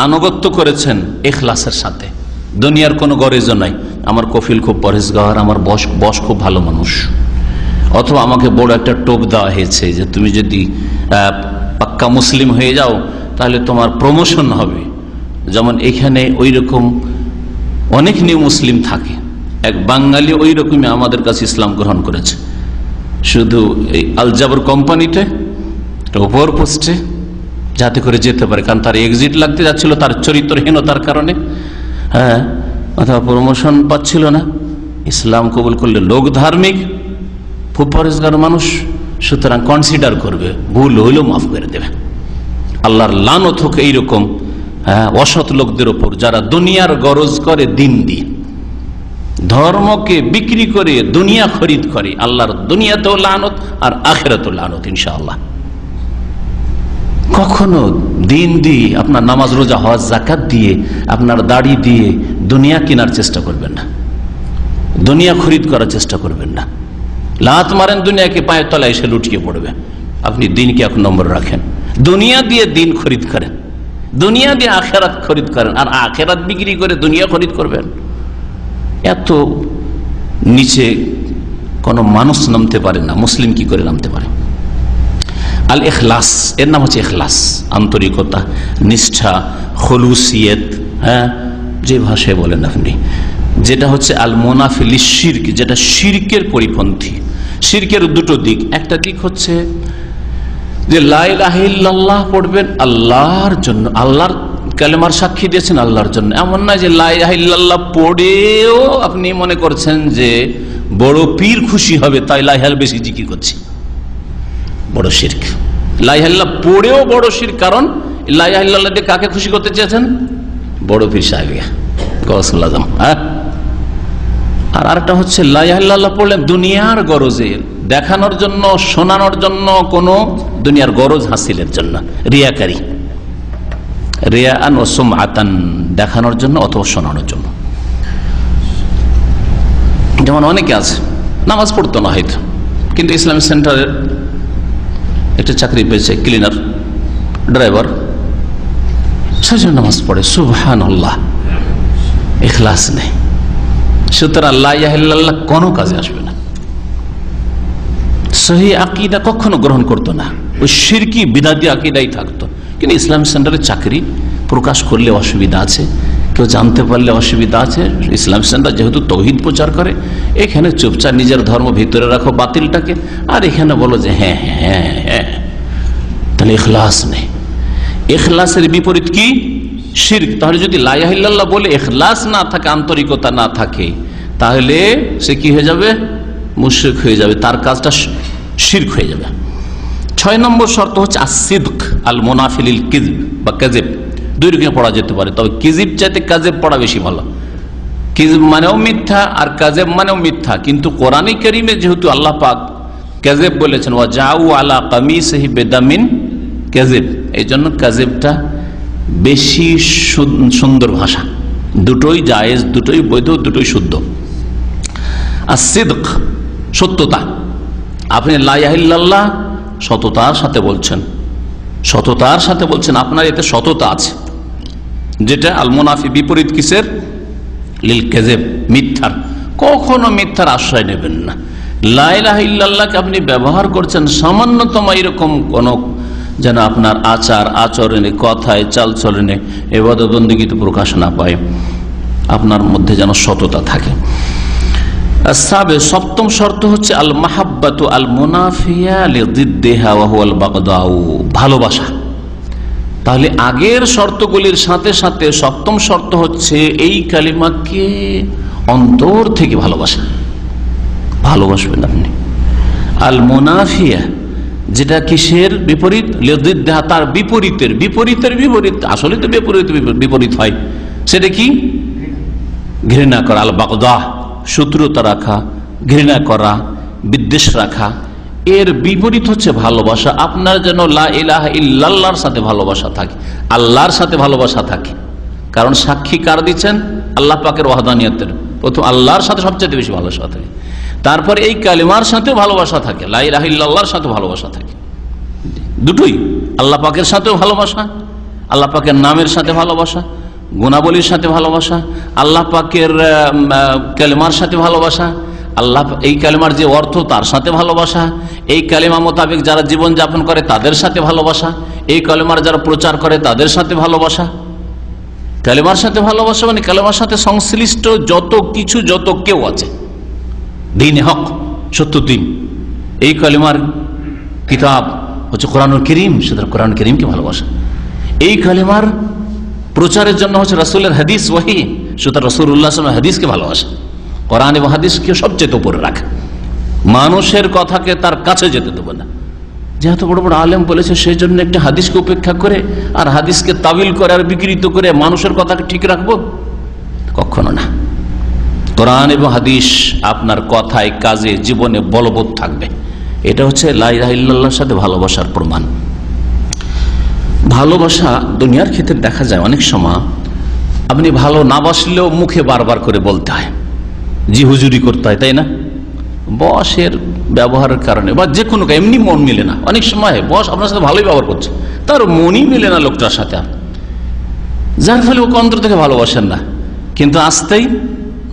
আনুগত্য করেছেন ইখলাসের সাথে। দুনিয়ার কোনো গরজও নাই, আমার কফিল খুব পরেজগার, আমার বস খুব ভালো মানুষ, অথবা আমাকে বড় একটা টোপ দেওয়া হয়েছে যে তুমি যদি পাক্কা মুসলিম হয়ে যাও তাহলে তোমার প্রমোশন হবে, যেমন এখানে ওই রকম অনেক নিউ মুসলিম থাকে, এক বাঙালি ওই রকমই আমাদের কাছে ইসলাম গ্রহণ করেছে, শুধু এই আলজাবর কোম্পানিতে ওপর পোস্টে যাতে করে যেতে পারে, কারণ তার এক্সিট লাগতে যাচ্ছিল তার চরিত্রহীনতার কারণে, হ্যাঁ, অথবা প্রমোশন পাচ্ছিল না। ইসলাম কবুল করলে লোক ধার্মিক, খুব পরেশগার মানুষ, সুতরাং কনসিডার করবে, ভুল হইলেও মাফ করে দেবে। আল্লাহর লানত হোক এইরকম অসৎ লোকদের ওপর, যারা দুনিয়ার গরজ করে দিন দিয়ে, ধর্মকে বিক্রি করে দুনিয়া খরিদ করে। আল্লাহর দুনিয়াতেও লানত আর আখিরাতেও লানত ইনশাআল্লাহ। কখনো দিন দিয়ে, আপনার নামাজ রোজা হজ যাকাত দিয়ে, আপনার দাড়ি দিয়ে দুনিয়া কেনার চেষ্টা করবেন না, দুনিয়া খরিদ করার চেষ্টা করবেন না। লাত মারেন দুনিয়াকে, পায়ের তলায় এসে লুটিয়ে পড়বে। আপনি দিনকে এক নম্বর রাখেন, দুনিয়া দিয়ে দিন খরিদ করেন, দুনিয়া দিয়ে আখেরাত খরিদ করেন, আর আখেরাত বিক্রি করে দুনিয়া খরিদ করবেন। এত নিচে কোনো মানুষ নামতে পারে না, মুসলিম কি করে নামতে পারে? আল ইখলাস, এর নাম হচ্ছে ইখলাস, আন্তরিকতা, নিষ্ঠা, খলুসিয়ত, হ্যাঁ, যে ভাষায় বলেন আপনি, যেটা হচ্ছে আল মুনাফিল শিরক, যেটা শিরকের পরিপন্থী। শিরকের দুটো দিক, একটা দিক হচ্ছে যে লা ইলাহা ইল্লাল্লাহ পড়বেন আল্লাহর জন্য, আল্লাহর কালেমার সাক্ষী দিয়েছেন আল্লাহর জন্য। এমন না যে লা ইলাহা ইল্লাল্লাহ পড়েও আপনি মনে করছেন যে বড় পীর খুশি হবে তাই লা ইলাহা বেশি জিকির করছি, বড় শিরক। লা ইলাহা ইল্লাল্লাহ পড়েও বড় শিরক, কারণ লা ইলাহা ইল্লাল্লাহ দিয়ে কাকে খুশি করতে চেয়েছেন? বড় পীর সাহেব গৌসুল আজম। হ্যাঁ, আর আরেকটা হচ্ছে লা ইলাহা ইল্লাল্লাহ পড়লেন দুনিয়ার গরজে, দেখানোর জন্য, শোনানোর জন্য, কোন দুনিয়ার গরজ হাসিলের জন্য, রিয়াকারী, রিয়াআন ও সুমআতান, দেখানোর জন্য অথবা শোনানোর জন্য। যেমন অনেকে আছে নামাজ পড়তো না হয়তো, কিন্তু ইসলামিক সেন্টারের একটা চাকরি পেয়েছে, ক্লিনার, ড্রাইভার, সেজন্য নামাজ পড়ে, সুবহানাল্লাহ, ইখলাস নেই। সুতরাং লা ইলাহা ইল্লাল্লাহ কোনো কাজে আসবে না। সহি আকীদা কখনো গ্রহণ করতো না, ওই শিরকি বিদাতি আকীদাই থাকতো। কিন্তু ইসলাম সেন্টারে চাকরি প্রকাশ করলে অসুবিধা আছে, কেউ জানতে পারলে অসুবিধা আছে। ইসলাম সেন্টার যেহেতু তৌহিদ প্রচার করে, এখানে চুপচাপ নিজের ধর্ম ভিতরে রাখো বাতিলটাকে, আর এখানে বলো যে হ্যাঁ হ্যাঁ হ্যাঁ, তাহলে ইখলাস নেই। ইখলাসের বিপরীত কি? শিরক। তাহলে যদি লা ইলাহা ইল্লাল্লাহ বলে ইখলাস না থাকে, আন্তরিকতা না থাকে, তাহলে সে কি হয়ে যাবে? মুশরিক হয়ে যাবে, তার কাজটা শিরক হয়ে যাবে। 6 নম্বর শর্ত হচ্ছে আসিদক আল মুনাফিলিল কিযব বা কাযিব। দুই রকম পড়া যেতে পারে, তবে কিযব চাইতে কাযিব পড়া বেশি ভালো। কিযব মানেও মিথ্যা আর কাযিব মানেও মিথ্যা, কিন্তু কোরআনে কারীমে যেহেতু আল্লাহ পাক কাযিব বলেছেন, ওয়া জাউ আলা কামিসিহি বিদামিন কাযিব, এই জন্য কাযিবটা বেশি সুন্দর ভাষা। দুটোই জায়েজ, দুটোই বৈধ, দুটোই শুদ্ধ। আসিদক সত্যতা, আপনি লা ইলাহা ইল্লাল্লাহ সততার সাথে বলছেন, সততার সাথে বলছেন, আপনার এতে সততা আছে, যেটা আল মুনাফি বিপরীত কিসের? লিল কাযিব, মিথ্যার। কখনো মিথ্যার আশ্রয় নেবেন না। লা ইলাহা ইল্লাল্লাহকে আপনি ব্যবহার করছেন সামান্যতম এরকম কোন, যেন আপনার আচার আচরণে, কথায়, চালচলনে, ইবাদত বন্দেগীতে প্রকাশ না পায়, আপনার মধ্যে যেন সততা থাকে। সপ্তম শর্ত হচ্ছে আল মাহাব্বাতু আল মুনাফিয়া লিদিদ্দিহা ওয়া হুয়াল বাগদাউ, ভালোবাসা। তাহলে আগের শর্তগুলির সাথে সাথে সপ্তম শর্ত হচ্ছে এই কালিমাকে অন্তর থেকে ভালোবাসা। ভালোবাসবেন আপনি। আল মুনাফিয়া, যেটা কিসের বিপরীত? লিদিদ্দিহা, তার বিপরীতের বিপরীতের বিপরীত। আসলে তো বিপরীত বিপরীত হয়, সেটা কি? ঘৃণা করা। আল বাগদা, শত্রুতা রাখা, ঘৃণা করা, বিদ্বেষ রাখা, এর বিপরীত হচ্ছে ভালোবাসা। আপনার যেন লা ইলাহা ইল্লাল্লাহর সাথে ভালোবাসা থাকে, আল্লাহর সাথে ভালোবাসা থাকে। কারণ সাক্ষী কার দিচ্ছেন? আল্লাহ পাকের ওয়াহদানিয়তের। প্রথম আল্লাহর সাথে সবচেয়ে বেশি ভালোবাসা থাকে, তারপরে এই কালিমার সাথেও ভালোবাসা থাকে, লা ইলাহা ইল্লাল্লাহর সাথে ভালোবাসা থাকে। দুটোই, আল্লাহ পাকের সাথেও ভালোবাসা, আল্লাহ পাকের নামের সাথে ভালোবাসা, গুণাবলীর সাথে ভালোবাসা, আল্লাহ পাকের কালেমার সাথে ভালোবাসা, আল্লাহ এই কালেমার যে অর্থ তার সাথে ভালোবাসা, এই কালেমা মোতাবেক যারা জীবন যাপন করে তাদের সাথে ভালোবাসা, এই কালেমার যারা প্রচার করে তাদের সাথে ভালোবাসা। কালেমার সাথে ভালোবাসা মানে কালেমার সাথে সংশ্লিষ্ট যত কিছু, যত কেউ আছে, দ্বীন-ই হক, সত্য দ্বীন, এই কালেমার কিতাব হচ্ছে কোরআনুল কারীম, সুতরাং কোরআন কারীমকে ভালোবাসা। এই কালেমার প্রচারের জন্য হচ্ছে রাসূলের হাদিস ওহী, সুতরাং রাসূলুল্লাহ সাল্লাল্লাহু আলাইহি ওয়াসাল্লাম হাদিসকে ভালোবাসা। কোরআন এবং হাদিসকে সবচেয়ে উপরে রাখা, মানুষের কথাকে তার কাছে যেতে দেবে না। যেহেতু বড় বড় আলেম বলেছে, সেই জন্য একটা হাদিসকে উপেক্ষা করে আর হাদিসকে তাবিল করে আর বিকৃত করে মানুষের কথাকে ঠিক রাখবো? কখনো না। কোরআন এবং হাদিস আপনার কথায়, কাজে, জীবনে বলবৎ থাকবে। এটা হচ্ছে লা ইলাহা ইল্লাল্লাহর সাথে ভালোবাসার প্রমাণ। ভালোবাসা দুনিয়ার ক্ষেত্রে দেখা যায় অনেক সময় আপনি ভালো না বাসলেও মুখে বারবার করে বলতে হয়, জি হুজুরি করতে হয়, তাই না? বসের ব্যবহারের কারণে বা যে কোনো, এমনি মন মিলে না। অনেক সময় বস আপনার সাথে ভালোই ব্যবহার করছে, তার মনই মিলে না লোকটার সাথে, যার ফলে ওকে অন্তর থেকে ভালোবাসেন না। কিন্তু আসতেই,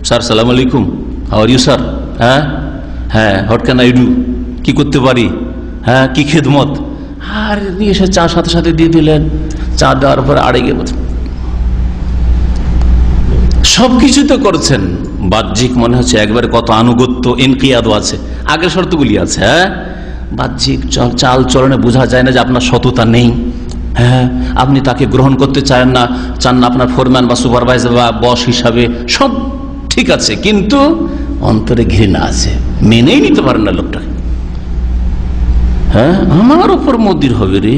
স্যার সালাম আলাইকুম, হাউ আর ইউ স্যার, হ্যাঁ হ্যাঁ, হোয়াট ক্যান আই ডু, কি করতে পারি, হ্যাঁ কি খেদমত, আর এসে চা সাথে সাথে দিয়ে দিলেন, চা দেওয়ার পরে আড়ে গিয়ে সবকিছু তো করছেন, বাহ্যিক মনে হচ্ছে একবারে কত আনুগত্য, ইনকিয়াদও আছে, আগের শর্তগুলি আছে। হ্যাঁ, বাহ্যিক চাল চলনে বোঝা যায় না যে আপনার সততা নেই। হ্যাঁ, আপনি তাকে গ্রহণ করতে চান না আপনার ফোরম্যান বা সুপারভাইজার বা বস হিসাবে, সব ঠিক আছে, কিন্তু অন্তরে ঘৃণা আছে, মেনেই নিতে পারেন না লোকটাকে। হ্যাঁ, আমার উপর মুদির হবে রে,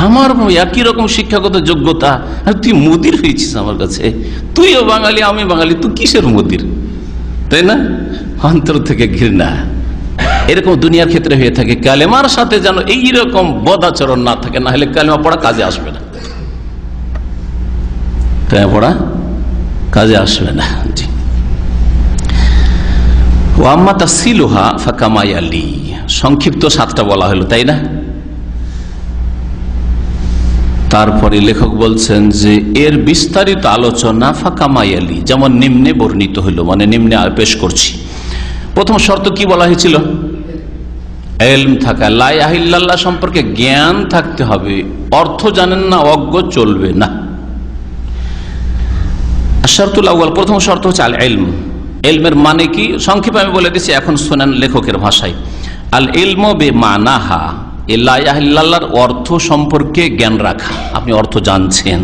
আমার একই রকম শিক্ষাগত যোগ্যতা, আর তুই মুদির হয়েছিস আমার কাছে, তুইও বাঙালি আমি বাঙালি, তুই কিসের মুদির, তাই না? অন্তর থেকে ঘৃণা। এরকম দুনিয়ার ক্ষেত্রে হয়ে থাকে। কালেমার সাথে যেন এইরকম বদাচরণ না থাকে, না হলে কালেমা পড়া কাজে আসবে না, কালেমা পড়া কাজে আসবে না। জি, ওয়াম্মা তাসিলুহা ফাকামায়ালি, সংক্ষিপ্ত 7টা বলা হলো, তাই না? তারপরে লেখক বলছেন যে এর বিস্তারিত আলোচনা ফাকামায়ালি, যেমন নিম্নে বর্ণিত হইল, মানে নিম্নে পেশ করছি। প্রথম শর্ত কি বলা হয়েছিল? ইলম থাকা, লা ইলাহা ইল্লাল্লাহ সম্পর্কে জ্ঞান থাকতে হবে। অর্থ জানেন না, অজ্ঞ চলবে না। শর্তুল আউয়াল, প্রথম শর্ত হচ্ছে আল ইলম। ইলমের মানে কি সংক্ষেপে আমি বলে দিচ্ছি, এখন শোনেন লেখকের ভাষায়। আল ইলমু বিমানাহা, লা ইলাহা ইল্লাল্লাহর অর্থ সম্পর্কে জ্ঞান রাখা, আপনি অর্থ জানছেন।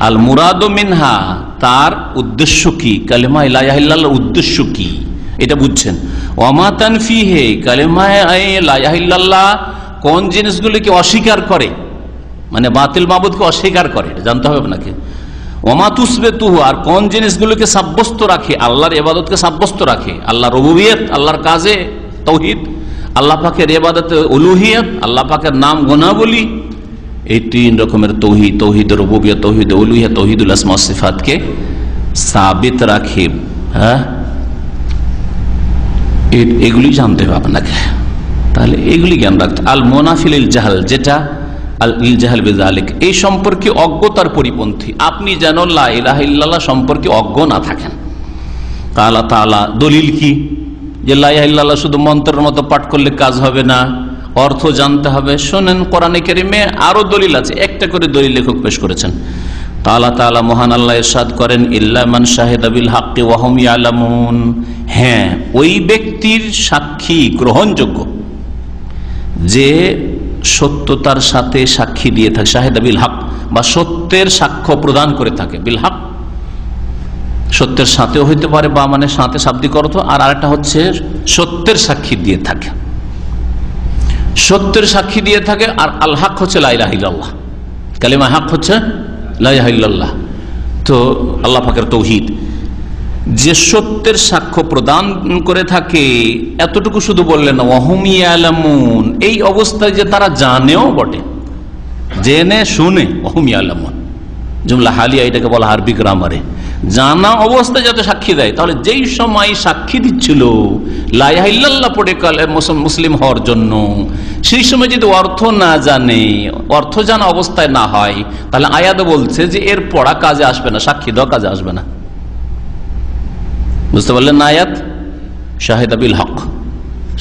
আল মুরাদু মিনহা, তার উদ্দেশ্য কি, কালেমা লা ইলাহা ইল্লাল্লাহর উদ্দেশ্য কি এটা বুঝছেন। ওয়ামা তানফিহে, কালেমা লা ইলাহা ইল্লাল্লাহ কোন জিনিসগুলিকে অস্বীকার করে, মানে বাতিল মাবুদকে অস্বীকার করে, এটা জানতে হবে আপনাকে। ওয়ামা তুসবিতুহু, আর কোন জিনিসগুলোকে সাব্যস্ত রাখে, আল্লাহর ইবাদতকে সাব্যস্ত রাখে, আল্লাহর রুবুবিয়ত, আল্লাহর কাজে তাওহীদ, আল্লাহ পাকের ইবাদতে উলুহিয়ত, আল্লাহ পাকের নাম গুণাবলী, এই 3 রকমের তাওহীদ, তাওহীদ রুবুবিয়ত, তাওহীদ উলুহিয়ত, তাওহীদুল আসমা ওয়াস সিফাতকে সাবিত রাখে। হ্যাঁ, এগুলি জানতে হবে আপনাকে, তাহলে এগুলি জ্ঞান রাখতে। আল মুনাফিল জাহাল, যেটা আল জাহাল বিযালিক, এই সম্পর্কে অজ্ঞতার পরিপন্থী, আপনি যেন লা ইলাহা ইল্লাল্লাহ সম্পর্কে অজ্ঞ না থাকেন। কালা তাআলা, দলিল কি যে লা ইলাহা ইল্লাল্লাহ শুধু মন্ত্রের মতো পাঠ করলে কাজ হবে না, অর্থ জানতে হবে। শোনেন, কোরআনে কারিমে আরো দলিল আছে, একটা করে দলিল লেখক পেশ করেছেন। আল্লাহ তাআলা মহান আল্লাহ ইরশাদ করেন, ইল্লা মান শাহিদা বিল হাক্কি ওয়া হুম ইয়ালামুন, হ্যাঁ ওই ব্যক্তির সাক্ষী গ্রহণযোগ্য যে সত্যতার সাথে সাক্ষী দিয়ে থাকে, শাহিদা বিল হক, বা সত্যের সাক্ষ্য প্রদান করে থাকে। বিল হক সত্যের সাথেও হইতে পারে, বা মানে সাথে শাব্দিক অর্থ, আর আরেকটা হচ্ছে সত্যের সাক্ষী দিয়ে থাকে, সত্যের সাক্ষী দিয়ে থাকে। আর আল হক হচ্ছে লা ইলাহা ইল্লাল্লাহ, কালিমা হক হচ্ছে লা ইলাহা ইল্লাল্লাহ। তো আল্লাহ পাকের তাওহীদ, যে সত্যের সাক্ষ্য প্রদান করে থাকে, এতটুকু শুধু বললেন না, ওয়াহুম ইয়ালামুন, এই অবস্থায় যে তারা জানেও বটে, জেনে শুনে, ওয়াহুম ইয়ালামুন জুমলা হালিয়া, এটাকে বলা আরবি গ্রামারে। জানা অবস্থায় যাতে সাক্ষী দেয়, তাহলে যেই সময় সাক্ষী দিচ্ছিল লা ইলাহা ইল্লাল্লাহ পড়ে মুসলিম হওয়ার জন্য, সেই সময় যদি অর্থ না জানে, অর্থ জানা অবস্থায় না হয়, তাহলে আয়াত বলছে যে এর পড়া কাজে আসবে না, সাক্ষী দেওয়া কাজে আসবে না। বুঝতে পারলেন না? আয়াত শাহিদা বিল হক,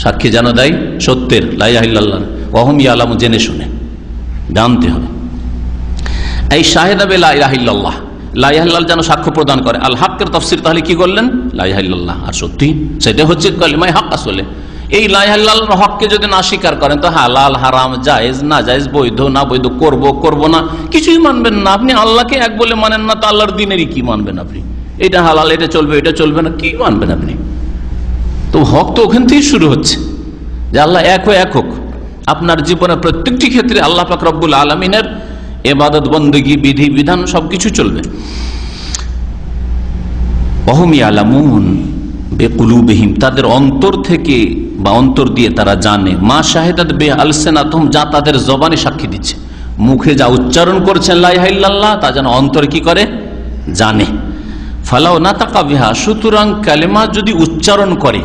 সাক্ষী যেন দেয় সত্যের, লা ইলাহা ইল্লাল্লাহ, ওয়া হুম ইয়ালামুন, জেনে শুনে জানতে হবে। এই শাহিদা বিল লা ইলাহা ইল্লাল্লাহ, লা ইলাহা ইল্লাল্লাহ যেন সাক্ষ্য প্রদান করে। আল হকের তাফসীর তাহলে কি করলেন? লা ইলাহা ইল্লাল্লাহ। আর সত্যি সেটা হচ্ছে কালিমায়ে হক। আসলে এই লা ইলাহা ইল্লাল্লাহর হককে যদি না স্বীকার করেন তো হালাল হারাম জায়েজ না জায়েজ বৈধ না বৈধ করব না কিছুই মানবেন না। আপনি আল্লাহকে এক বলে মানেন না তো আল্লাহর দ্বীনেরই কি মানবেন আপনি? এটা হালাল এটা চলবে এটা চলবে না কি মানবেন আপনি? তো হক তো ওখান থেকেই শুরু হচ্ছে যে আল্লাহ এক হোক। আপনার জীবনের প্রত্যেকটি ক্ষেত্রে আল্লাহ পাক রব্বুল আলামিনের ইবাদত বন্দেগী বিধি বিধান সবকিছু চলবে। ওয়াহুম ইয়ালামুন বিকুলুবিহিম, তাদের অন্তর থেকে বা অন্তর দিয়ে তারা জানে, মা শাহিদাত বিহি আলসিনাতুহুম, যা তাদের জবানে সাক্ষী দিচ্ছে। মুখে যা উচ্চারণ করছেন লা ইলাহা ইল্লাল্লাহ, তা যেন অন্তরে কি করে? জানে। ফালাউ নাতাকা বিহা, সুতরাং কালেমা যদি উচ্চারণ করে,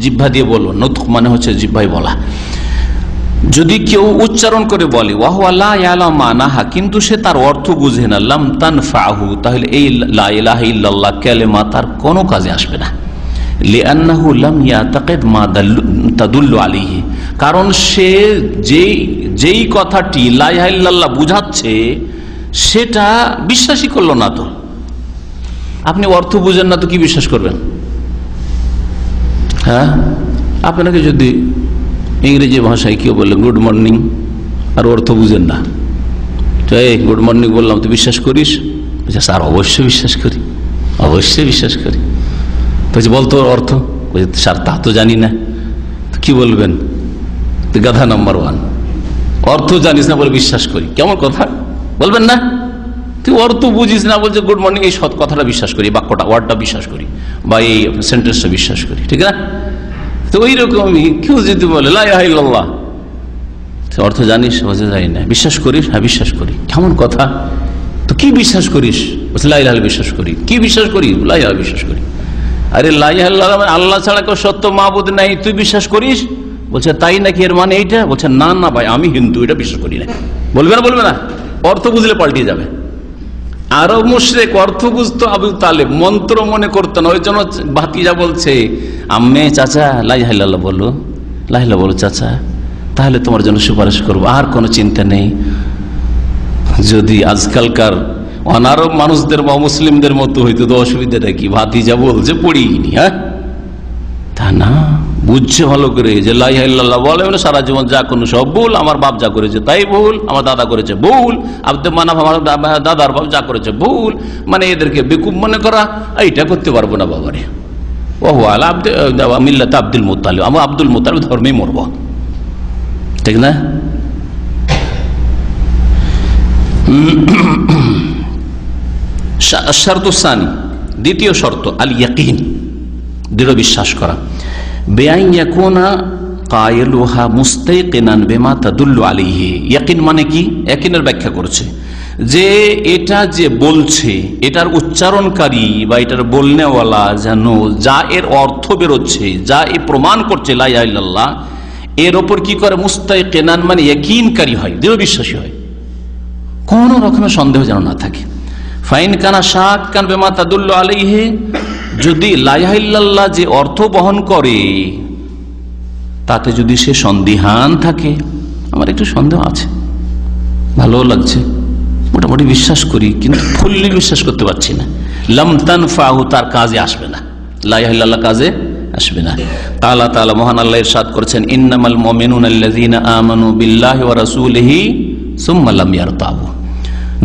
জিহ্বা দিয়ে বলো, নতক মানে হচ্ছে জিহ্বায় বলা, যদি কেউ উচ্চারণ করে বলে ওয়াহুয়া লা ইয়ালামু মানাহা, কিন্তু সে তার অর্থ বুঝে না, লাম তানফাহু, তাহলে এই লা ইলাহা ইল্লাল্লাহ কালেমা তার কোনো কাজে আসবে না। লিআন্নাহু লাম ইয়াতাকিদ মা তাদুল্লু আলাইহি, কারণ সে যেই কথাটি লা ইলাহা ইল্লাল্লাহ বুঝাচ্ছে সেটা বিশ্বাসই করলো না। তো আপনি অর্থ বুঝেন না তো কি বিশ্বাস করবেন? হ্যাঁ, আপনাকে যদি ইংরেজি ভাষায় কেউ বললেন গুড মর্নিং আর অর্থ বুঝেন না, তো এই গুড মর্নিং বললাম তুই বিশ্বাস করিস? বলছে স্যার অবশ্যই বিশ্বাস করি, অবশ্যই বিশ্বাস করি। বলছে বলতো অর্থ? বলছে স্যার তা তো জানি না। তো কি বলবেন? তুই গাধা নাম্বার 1, অর্থ জানিস না বলে বিশ্বাস করি, কেমন কথা বলবেন না? তুই অর্থ বুঝিস না, বলছে গুড মর্নিং, এই সৎ কথাটা বিশ্বাস করি, বাক্যটা ওয়ার্ডটা বিশ্বাস করি, বা এই সেন্টেন্সটা বিশ্বাস করি, ঠিক না? তো ওই রকমই কেউ যদি বলে লা ইলাহা ইল্লাল্লাহ, অর্থ জানিস? বলছে জানি না। বিশ্বাস করিস? হ্যাঁ বিশ্বাস করি। কেমন কথা? তো কি বিশ্বাস করিস? বলছে লা ইলাহা বিশ্বাস করি। কি বিশ্বাস করি? লা ইলাহা বিশ্বাস করি। আরে লা ইলাহা ইল্লাল্লাহ মানে আল্লাহ ছাড়া কেউ সত্য মাবুদ নাই, তুই বিশ্বাস করিস? বলছে তাই নাকি, এর মানে এইটা? বলছে না না ভাই আমি হিন্দু, এটা বিশ্বাস করি না। বলবে না? বলবে না? অর্থ বুঝলে পাল্টিয়ে যাবে। আরো মুশরিক অর্থ বুঝতো আবু তালেব, মন্ত্র মনে করতো না, ওই জন্য ভাতিজা বলছে আম্মে চাচা লা ইলাহা ইল্লাল্লাহ বলো, লা ইলাহা বলো চাচা, তাহলে তোমার জন্য সুপারিশ করবো, আর কোনো চিন্তা নেই। যদি আজকালকার অনারব মানুষদের বা মুসলিমদের মতো হইতো তো অসুবিধাটা কি? ভাতিজা বলছে পড়িনি, হ্যাঁ তা না, বুঝছে ভালো করে যে লা ইলাহা ইল্লাল্লাহ বলে মানে সারা জীবন যা কোনো সব ভুল, আমার বাপ যা করেছে তাই ভুল, আমার দাদা করেছে ভুল, আব্দুল মানাফ আমার দাদার বাপ যা করেছে ভুল, মানে এদেরকে বেকুব মনে করা, এইটা করতে পারবো না বাবারে। ওহো আলা মিল্লাত আব্দুল মুত্তালিব, আমরা আব্দুল মুত্তালিব ধর্মেই মরব, ঠিক না? শর্তুসানি, দ্বিতীয় শর্ত আল ইয়াকিন, দৃঢ় বিশ্বাস করা। বেআইন ইয়াকুনা কায়েলুহা মুস্তাইকিনান বিমা তাদুল্লু আলাইহি। ইয়াকিন মানে কি? ইয়াকিনের ব্যাখ্যা করছে যে এটা যে বলছে, এটার উচ্চারণকারী বা এটার বলনেওয়ালা যেন যা এর অর্থ বেরোচ্ছে, যা এ প্রমাণ করছে লা ইলাহা ইল্লাল্লাহ, এর ওপর কি করে? মুস্তাইকিনান মানে ইয়াকিনকারী হয়, দৃঢ় বিশ্বাসী হয়, কোন রকমের সন্দেহ যেন না থাকে। ফাইন কানা শাক্কান বিমা তাদুল্লু আলাইহি, যদি লা ইলাহা ইল্লাল্লাহ যে অর্থ বহন করে তাতে যদি সে সন্দিহান থাকে, আমার একটু সন্দেহ আছে, ভালো লাগছে, মোটামুটি বিশ্বাস করি কিন্তু ফুললি বিশ্বাস করতে পারছি না, লাম তানফাহু, তার কাজে আসবে না, লা ইলাহা ইল্লাল্লাহ কাজে আসবে না। আল্লাহ তাআলা মহান আল্লাহ ইরশাদ করেছেন ইন্নামাল মুমিনুনা আল্লাযীনা আমানু বিল্লাহি ওয়া রাসূলিহি সুম্মা লাম ইয়ারতাবু,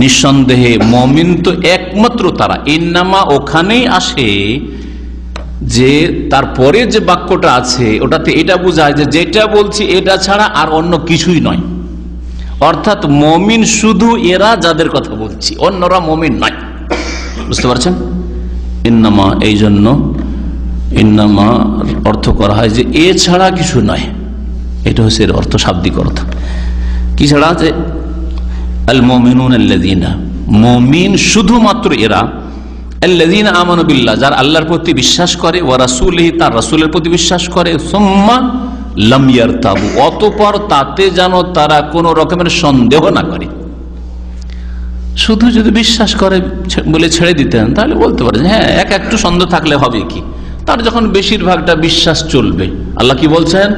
নিঃসন্দেহে মুমিন তো একমাত্র তারা। ইন্নামা ওখানেই আসে যে তারপরে যে বাক্যটা আছে ওটাতে এটা বোঝায় যে যেটা বলছি এটা ছাড়া আর অন্য কিছুই নয়, অর্থাৎ মুমিন শুধু এরা যাদের কথা বলছি, অন্যরা মুমিন নয়। বুঝতে পারছেন? ইন্নামা, এই জন্য ইন্নামা অর্থ করা হয় যে এ ছাড়া কিছু নয়, এটা হচ্ছে এর অর্থ, শাব্দিক অর্থ। কি ছাড়া? যে আল মুমিনুন আল্লাযীনা, মুমিন শুধুমাত্র এরা, আল্লাযীনা আমানু বিল্লাহ, যার আল্লাহর প্রতি বিশ্বাস করে, ওয়া রাসূলিহি, তার রাসূলের প্রতি বিশ্বাস করে, সুম্মা লাম ইয়ারতাবু, অতঃপর তাতে যেন তারা কোনো রকমের সন্দেহ না করে। শুধু যদি বিশ্বাস করে বলে ছেড়ে দিতেন তাহলে বলতে পারে হ্যাঁ একটু সন্দেহ থাকলে হবে কি, তার যখন বেশিরভাগটা বিশ্বাস চলবে। আল্লাহ কি বলছেন?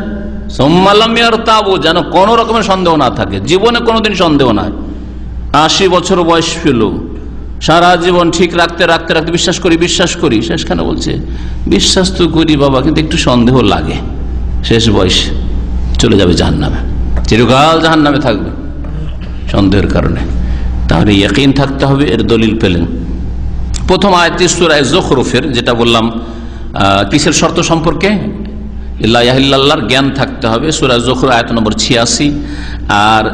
সুম্মা লাম ইয়ারতাবু, যেন কোনো রকমের সন্দেহ না থাকে, জীবনে কোনোদিন সন্দেহ না। 80 বছর বয়স পেল, সারা জীবন ঠিক রাখতে রাখতে রাখতে বিশ্বাস করি শেষখানে বলছে বিশ্বাস তো করি বাবা, কিন্তু একটু সন্দেহ লাগে, শেষ বয়স চলে যাবে জাহান্নামে, চিরকাল জাহান্নামে থাকবে সন্দেহের কারণে। তাহলে ইয়াকিন থাকতে হবে। এর দলিল পেলেন প্রথম আয়াতটি সূরা যুখরুফের, যেটা বললাম কিসের শর্ত সম্পর্কে, লা ইলাহা ইল্লাল্লাহর জ্ঞান থাকতে হবে, সূরা যুখরুফ আয়াত নম্বর 86। আর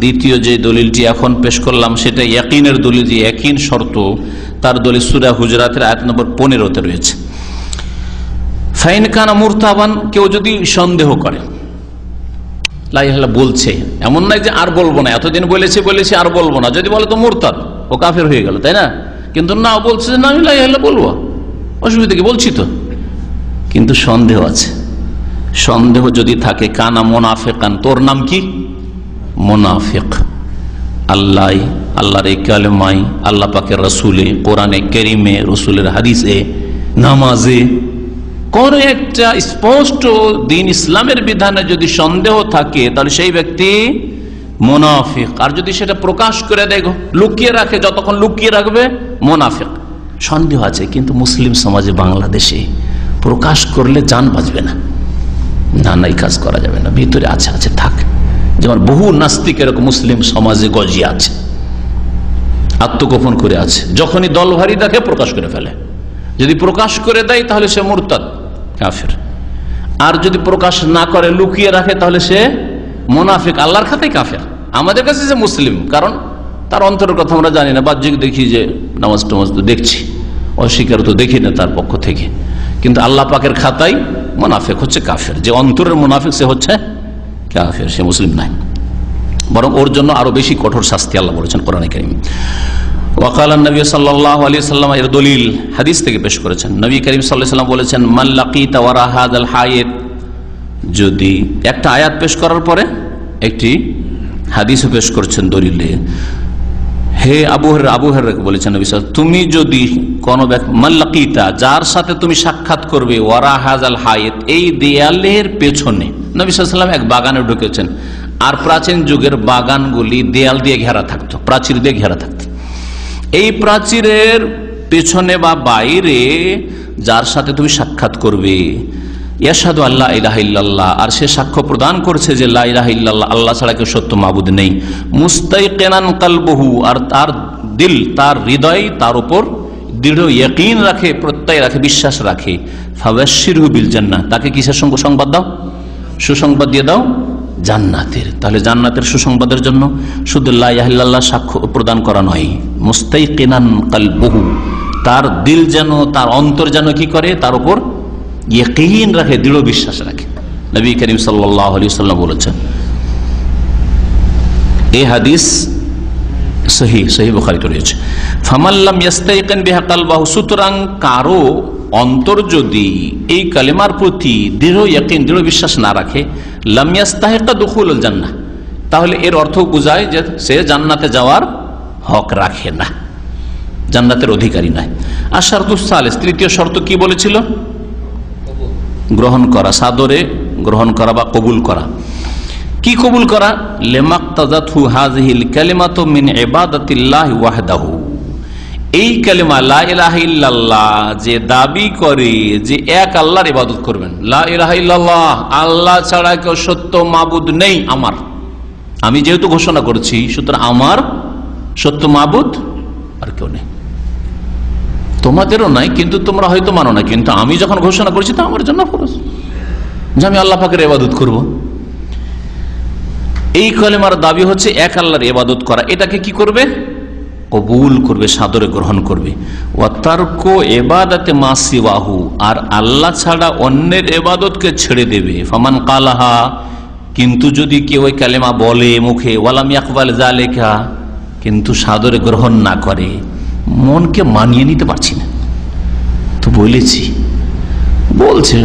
দ্বিতীয় যে দলিলটি এখন পেশ করলাম সেটা ইয়াকিনের দলিল, যে ইয়াকিন শর্ত, তার দলিল সূরা হুজরাতের আয়াত নম্বর 15-তে রয়েছে। ফাইন কানা মুরতাবান, কেউ যদি সন্দেহ করে, লা ইলাহা ইল্লাল্লাহ বলছে, এমন নয় যে আর বলবো না, এতদিন বলেছি আর বলবো না, যদি বলে তো মুরতাদ, ও কাফের হয়ে গেল, তাই না? কিন্তু না, বলছে যে না আমি লা ইলাহা ইল্লাল্লাহ বলবো, অসুবিধা কি, বলছি তো, কিন্তু সন্দেহ আছে। সন্দেহ যদি থাকে, কানা মুনাফিকান, তোর নাম কি? মুনাফিক। আল্লাহর এই কালেমায়, আল্লাহ পাকের রসুলে, কোরআনে কারীমে, রসুলের হাদিসে, নামাজে, কোন একটা স্পষ্ট দিন ইসলামের বিধানে যদি সন্দেহ থাকে, তাহলে সেই ব্যক্তি মুনাফিক। আর যদি সেটা প্রকাশ করে দেয়, লুকিয়ে রাখে, যতক্ষণ লুকিয়ে রাখবে মুনাফিক। সন্দেহ আছে, কিন্তু মুসলিম সমাজে, বাংলাদেশে প্রকাশ করলে জান বাঁচবে না, এই কাজ করা যাবে না, ভিতরে আছে থাক। যেমন বহু নাস্তিক এরকম মুসলিম সমাজে গজিয়ে আছে, আত্মগোপন করে আছে, যখনই দল ভারী দেখে প্রকাশ করে ফেলে। যদি প্রকাশ করে দেয় তাহলে সে মুরতাদ, কাফের। আর যদি প্রকাশ না করে, লুকিয়ে রাখে, তাহলে সে মুনাফিক, আল্লাহর খাতায় কাফের। আমাদের কাছে যে মুসলিম, কারণ তার অন্তরের কথা আমরা জানি না, বাহ্যিক দেখি যে নামাজ টামাজ তো দেখছি, অস্বীকার তো দেখি না তার পক্ষ থেকে, কিন্তু আল্লাহ পাকের খাতায় মুনাফিক হচ্ছে কাফের। যে অন্তরের মুনাফিক সে হচ্ছে কাফের, সে মুসলিম নাই, বরং ওর জন্য আরো বেশি কঠোর শাস্তি আল্লাহ বলেছেন কোরআনে কারীমে। ওয়াকাল নবী সাল্লাল্লাহু আলাইহি ওয়াসাল্লাম, এর দলিল হাদিস থেকে পেশ করেছেন। নবী করিম সাল্লাল্লাহু আলাইহি ওয়াসাল্লাম বলেছেন, মান লাকিতা ওয়ারা হাযাল হায়াত, যদি একটা আয়াত পেশ করার পরে একটি হাদিসও পেশ করছেন দলিলে। হে আবু হুরায়রা বলেছেন নবী সাল্লাল্লাহু আলাইহি ওয়াসাল্লাম, তুমি যদি কোন ব্যক্তি, মান লাকিতা, যার সাথে তুমি সাক্ষাৎ করবে, ওয়ারা হাযাল হায়াত, এই দেয়ালের পেছনে। নবী সাল্লাল্লাহু আলাইহি ওয়াসাল্লাম এক বাগানে ঢুকেছেন, আর প্রাচীন যুগের বাগানগুলি দেয়াল দিয়ে ঘেরা থাকতো, প্রাচীর দিয়ে ঘেরা থাকতো। এই প্রাচীরের পেছনে বা বাইরে যার সাথে তুমি সাক্ষাৎ করবে, ইয়াশহাদু আল্লা ইলাহা ইল্লাল্লাহ, আর সে সাক্ষ্য প্রদান করছে যে লা ইলাহা ইল্লাল্লাহ, আল্লাহ ছাড়া কেউ সত্য মাবুদ নেই, মুস্তাইকিনান কালবুহু, আর তার দিল, তার হৃদয় তার উপর দৃঢ় ইয়াকিন রাখে, প্রত্যয় রাখে, বিশ্বাস রাখে, ফাবাশশিরহু বিল জান্নাহ, তাকে কিসের সংবাদ দাও? সুসংবাদ দিয়ে দাও জান্নাতের। তাহলে জান্নাতের সুসংবাদের জন্য শুধু লা ইলাহা ইল্লাল্লাহ সাক্ষ্য প্রদান করা নয়, মুস্তাইকিনান কালবুহু, তার দিল যেন, তার অন্তর যেন কি করে, তার উপর ইয়াকিন রাখে, দৃঢ় বিশ্বাস রাখে। নবী করিম সাল্লাল্লাহু আলাইহি ওয়াসাল্লাম বলেছেন, এই হাদিস সহিহ বুখারীতে রয়েছে। ফামান লাম ইস্তাইকিন বিহা কালবাহু, সুতরাং কারো অন্তর যদি এই কালেমার প্রতি দৃঢ় ইয়াকিন, দৃঢ় বিশ্বাস না রাখে, লাম ইয়াস্তাহিকা দুখুলুল জান্নাহ, তাহলে এর অর্থ বোঝায় যে সে জান্নাতে যাওয়ার হক রাখে না, জান্নাতের অধিকারী নয়। আর শারতুস সালিস, তৃতীয় শর্ত কি বলেছিল? গ্রহণ করা, সাদরে গ্রহণ করা বা কবুল করা। কি কবুল করা? লিমাক্তাযাতহু হাযিহিল কালিমাতু মিন ইবাদাতিল্লাহি ওয়াহদাহু, এই কালেমা লা ইলাহা ইল্লাল্লাহ যে দাবি করে যে এক আল্লাহর ইবাদত করবেন, লা ইলাহা ইল্লাল্লাহ, আল্লাহ ছাড়া কেউ সত্য মাবুদ নেই আমার, আমি যেহেতু ঘোষণা করছি, সুতরাং আমার সত্য মাবুদ আর কেউ নেই, তোমাদেরও নাই, কিন্তু তোমরা হয়তো মানো না, কিন্তু আমি যখন ঘোষণা করছি তো আমার জন্য ফরজ যে আমি আল্লাহ পাকের ইবাদত করব। এই কালেমার দাবি হচ্ছে এক আল্লাহর ইবাদত করা। এটাকে কি করবে? কবুল করবে, সাদরে গ্রহণ করবে। ওয়াতারকু ইবাদাতে মা সিওয়াহু, আর আল্লাহ ছাড়া অন্যের ইবাদতকে ছেড়ে দেবে। ফামান কালাহা, কিন্তু যদি কেউ ওই কালেমা বলে মুখে, ওয়ালাম ইয়াকবাল যালিকা, কিন্তু সাদরে গ্রহণ না করে, মনকে মানিয়ে নিতে পারছি না, তো বলেছি, বলছে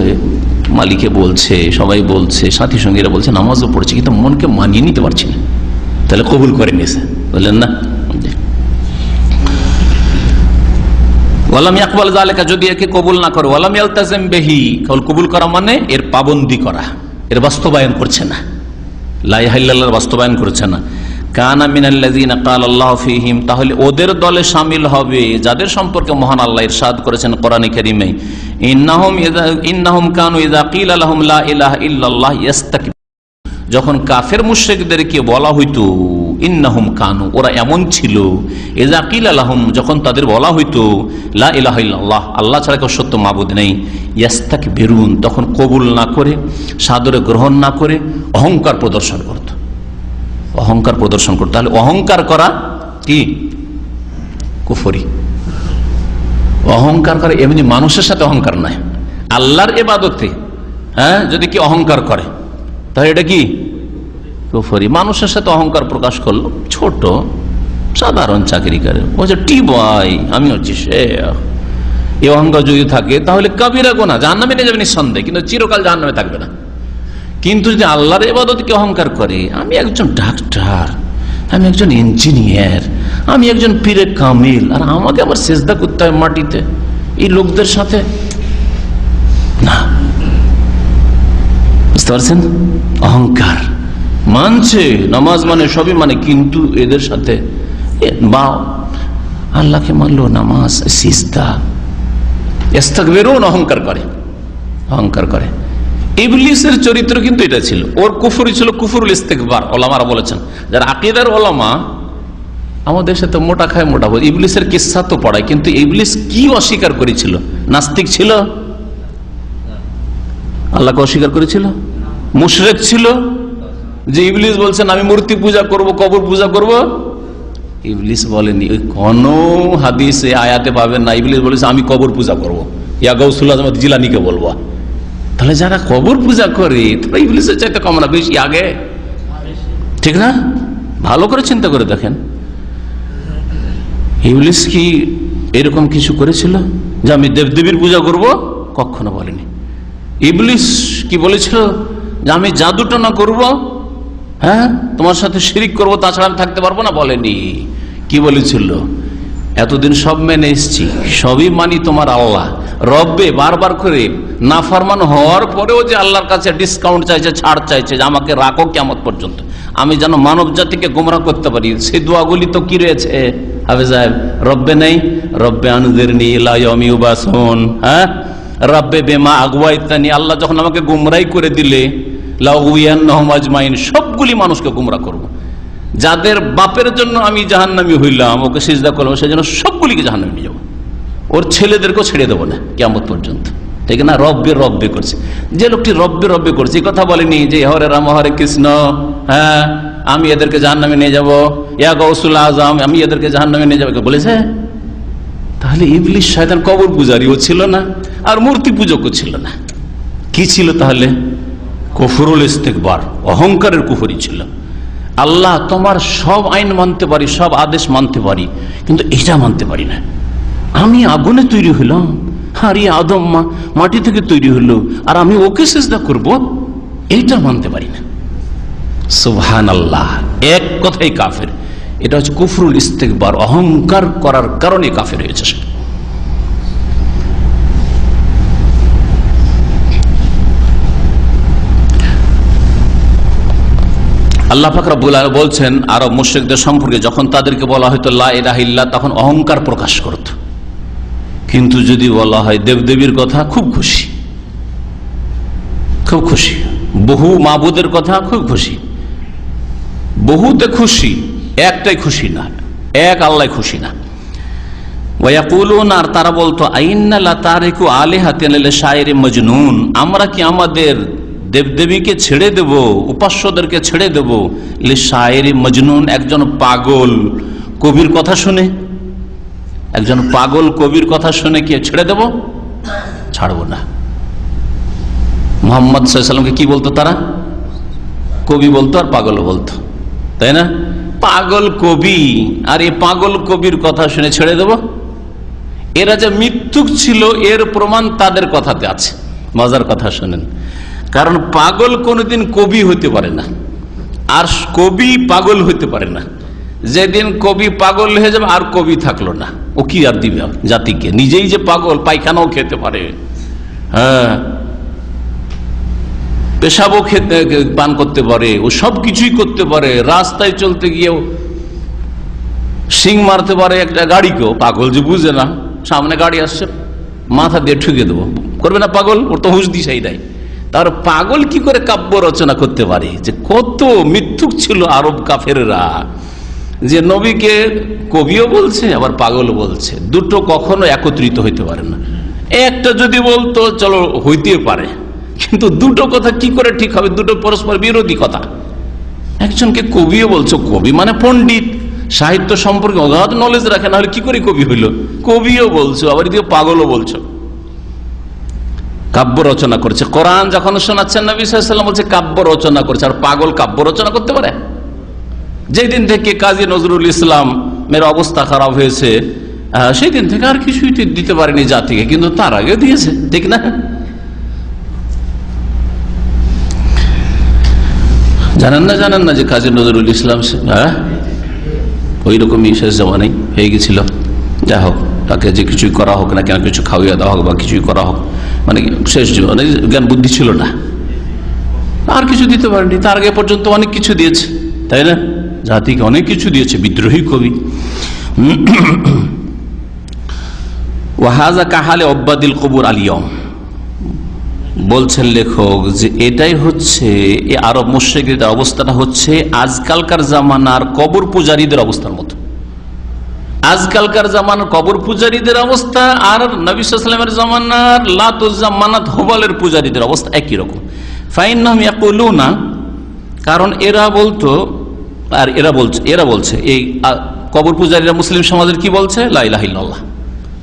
মালিকে বলছে, সবাই বলছে, সাথী সঙ্গীরা বলছে, নামাজও পড়ছে, কিন্তু মনকে মানিয়ে নিতে পারছি না, তাহলে কবুল করে নিয়েছে, বললেন না। ওয়ালাম ইয়াকবাল যালিকা, যদি একে কবুল না করে, ওয়ালাম ইয়ালতাজিম বিহি, কবুল করা মানে এর পাবন্দি করা, এর বাস্তবায়ন করছে না, লা ইলাহা ইল্লাল্লাহর বাস্তবায়ন করছে না, কানা মিনাল্লাযীনা ক্বালাল্লাহু ফীহিম, তাহলে ওদের দলে শামিল হবে যাদের সম্পর্কে মহান আল্লাহ ইরশাদ করেছেন কোরআনে কারীমে, ইন্নাহুম কানু ইযা ক্বিলা লাহুম লা ইলাহা ইল্লাল্লাহ ইস্তাকবিরুন। যখন কাফের মুশরিকদেরকে বলা হইতো, ইন্নাহুম কানু, ওরা এমন ছিল, ইযা ক্বিলা লাহুম, যখন তাদের বলা হইতো লা ইলাহা ইল্লাল্লাহ, আল্লাহ ছাড়া কেউ সত্য মাবুদ নেই, ইস্তাকবিরুন, তখন কবুল না করে, সাদরে গ্রহণ না করে অহংকার প্রদর্শন করত, অহংকার প্রদর্শন করতে। তাহলে অহংকার করা কি? কুফরি। অহংকার করে এমনি মানুষের সাথে অহংকার নয়, আল্লাহর ইবাদতে যদি কি অহংকার করে তাহলে এটা কি? কুফরি। মানুষের সাথে অহংকার প্রকাশ করলো, ছোট সাধারণ চাকরি করে, বলছে টি বয়, আমি হচ্ছি শেখ, এই অহংকার যদি থাকে তাহলে কবিরা গুনাহ, জাহান্নামে নিয়ে যাবে নিঃসন্দেহ, কিন্তু চিরকাল জাহান্নামে থাকবে না। কিন্তু যদি আল্লাহর ইবাদতকে অহংকার করে, আমি একজন ডাক্তার, আমি একজন ইঞ্জিনিয়ার, আমি একজন পীরে কামিল, আর আমাকে আবার সেজদা করতে হয় মাটিতে এই লোকদের সাথে, না, বুঝতে পারছেন? অহংকার মানছে, নামাজ মানে সবই মানে, কিন্তু এদের সাথে বা আল্লাহকে মানলো, নামাজ সিজদা, ইস্তাকবিরুন, অহংকার করে, অহংকার করে। ইবলিসের চরিত্র কিন্তু এটা ছিল, ওর কুফরি ছিল কুফরুল ইস্তেকবার। ওলামারা বলেছেন, যারা আকীদার ওলামা, আমাদের সাথে মোটা খায় মোটা বোঝে, ইবলিসের কিসসা তো পড়ায়, কিন্তু ইবলিস কি অস্বীকার করেছিল? নাস্তিক ছিল, আল্লাহকে অস্বীকার করেছিল, মুশরিক ছিল, যে ইবলিস বলছেন আমি মূর্তি পূজা করব, কবর পূজা করব। ইবলিস বলেনি, ওই কোন হাদিসে আয়াতে পাবেন না ইবলিস বলেছে আমি কবর পূজা করব, ইয়া গাউসুল আজম জিলানীকে বলবো। তাহলে যারা কবর পূজা করে তারা ইবলিসের চাইতে কম না বেশি আগে, ঠিক না? ভালো করে চিন্তা করে দেখেন, ইবলিস কি এরকম কিছু করেছিল যে আমি দেবদেবীর পূজা করব? কখনো বলেনি। ইবলিস কি বলেছিল যে আমি জাদুটনা করব, তোমার সাথে শিরিক করব, তাছাড়া আমি থাকতে পারবো না? বলেনি। কি বলেছিল? এতদিন সব মেনে এসছি, সবই মানি তোমার আল্লাহ, রব্বে বারবার করে নাফরমান হওয়ার পরেও যে আল্লাহর কাছে ডিসকাউন্ট চাইছে, ছাড় চাইছে, যে আমাকে রাখো কিয়ামত পর্যন্ত, আমি যেন মানব জাতিকে গোমরাহ করতে পারি। সেই দোয়াগুলি তো কি রয়েছে হাফেজ সাহেব? রব্বে নেই, রব্বে আনজিরনি ইলা ইয়াউমি ইউবাসুন, রব্বে বিমা আগওয়াইতানি, আল্লাহ যখন আমাকে গুমরাই করে দিলে, লাউয়ান্নাহুম আজমাইন, সবগুলি মানুষকে গুমরাহ করব। যাদের বাপের জন্য আমি জাহান্নামী হইলাম, ওকে সিজদা করলাম, সেই জন্য সবগুলিকে জাহান্নামে নিয়ে যাবো, ওর ছেলেদেরকেও ছেড়ে দেবো না কিয়ামত পর্যন্ত, ঠিক না? রব্বে রব্বে করছে, যে লোকটি রব্বে রব্বে করছে, এই কথা বলেনি যে হরে রাম হরে কৃষ্ণ, আমি এদেরকে জাহান্নামে নিয়ে যাবো, ইয়া গাউসুল আজম, আমি এদেরকে জাহান্নামে নিয়ে যাবো, বলেছে? তাহলে ইবলিস শয়তান কবর পূজারিও ছিল না, আর মূর্তি পূজকও ছিল না। কি ছিল তাহলে? কুফরুল ইস্তেকবার, অহংকারের কুফরি ছিল। আল্লাহ তোমার সব আইন মানতে পারি, সব আদেশ মানতে পারি, কিন্তু এটা মানতে পারি না। আমি আগুনে তৈরি হইলাম, আর এই আদম মাটি থেকে তৈরি হলো, আর আমি ওকে সিজদা করব, এইটা মানতে পারি না। সুবহানাল্লাহ, এক কথাই কাফের। এটা হচ্ছে কুফরুল ইস্তেকবার, অহংকার করার কারণে কাফের হয়েছে সে। আল্লাহ পাক রব্বুল আলামিন বলছেন আরব মুশরিকদের সম্পর্কে, যখন তাদেরকে বলা হয়তো লা ইলাহা ইল্লাল্লাহ, তখন অহংকার প্রকাশ করত, কিন্তু যদি বলা হয় দেবদেবীর কথা, খুব খুশি, খুব খুশি। বহু মাবুদের কথা খুব খুশি, বহুতে খুশি, একটাই খুশি না, এক আল্লাহ খুশি না। ওয়ায়াকুলুন, আর তারা বলতো, আইন্না লাতারিকু আলিহাতিনা লিশাইরি মজনুন, আমরা কি আমাদের দেবদেবীকে ছেড়ে দেব, উপাস্যদেরকে ছেড়ে দেব, লিশাইরি মজনুন, একজন পাগল কবির কথা শুনে, একজন পাগল কবির কথা শুনে কি ছেড়ে দেব? ছাড়বো না। মুহাম্মদ সাল্লাল্লাহু আলাইহি ওয়াসাল্লামকে কি বলতো তারা? কবি বলতো, আর পাগল বলতো, তাই না? পাগল কবি, আর এই পাগল কবির কথা শুনে ছেড়ে দেব? এরা যে মিথ্যুক ছিল এর প্রমাণ তাদের কথাতে আছে। মজার কথা শুনেন, কারণ পাগল কোনোদিন কবি হতে পারে না, আর কবি পাগল হতে পারে না। যেদিন কবি পাগল হয়ে যাবে আর কবি থাকলো না, ও কি আর দিবে জাতিকে? নিজেই যে পাগল, পায়খানাও খেতে পারে, পেশাবও খেতে পান করতে পারে, ও সব কিছুই করতে পারে, রাস্তায় চলতে গিয়েও সিং মারতে পারে একটা গাড়িকেও। পাগল যে বুঝে না, সামনে গাড়ি আসছে মাথা দিয়ে ঠুকে দেবো, করবে না পাগল? ওর তো হুঁশ দিশাই দেয়। তার পাগল কি করে কাব্য রচনা করতে পারে? যে কত মিথ্যুক ছিল আরব কাফেররা, যে নবীকে কবিও বলছে আবার পাগলও বলছে। দুটো কখনো একত্রিত হইতে পারে না। একটা যদি বলতো চলো হইতে পারে, কিন্তু দুটো কথা কি করে ঠিক হবে? দুটো পরস্পর বিরোধী কথা। একজনকে কবিও বলছো, কবি মানে পণ্ডিত, সাহিত্য সম্পর্কে অগাধ নলেজ রাখে, না হলে কি করে কবি হইল? কবিও বলছো, আবার এদিকে পাগলও বলছো। কাব্য রচনা করছে। কোরআন যখন শোনাচ্ছেন নবী সাল্লাল্লাহু আলাইহি ওয়াসাল্লাম বলছে কাব্য রচনা করছে। আর পাগল কাব্য রচনা করতে পারে? যেদিন থেকে কাজী নজরুল ইসলামের অবস্থা খারাপ হয়েছে, সেই দিন থেকে আর কিছুই দিতে পারেনি জাতিকে, কিন্তু তার আগে দিয়েছে, ঠিক না? জানেন না যে কাজী নজরুল ইসলাম ওই রকমই শেষ জমানায় হয়ে গেছিল। যা হোক, তাকে যে কিছুই করা হোক না কেন, কিছু খাওয়াইয়া দেওয়া হোক বা কিছুই করা হোক, মানে শেষ জীবনে জ্ঞান বুদ্ধি ছিল না, আর কিছু দিতে পারেনি। তার আগে পর্যন্ত অনেক কিছু দিয়েছে, তাই না? জাতিকে অনেক কিছু দিয়েছে, বিদ্রোহী কবি। ওয়াহাজা কাহালে অব্বাদিল কবুর আলিয়ম, বলছেন লেখক যে এটাই হচ্ছে এই আরব মুশরিকদের অবস্থাটা হচ্ছে আজকালকার জামানার কবর পূজারীদের অবস্থার মতো। আজকালকার জামানার কবর পূজারীদের অবস্থা আর নবী সাল্লাল্লাহু আলাইহি ওয়াসাল্লামের জামানার লাত উজ্জা মানাত হুবালের পূজারীদের অবস্থা একই রকম। ফাইন্নাহুম ইয়াকুলুনা, কারণ এরা বলতো আর এরা বলছে এই কবর পূজারীরা মুসলিম সমাজের কি বলছে? লা ইলাহা ইল্লাল্লাহ।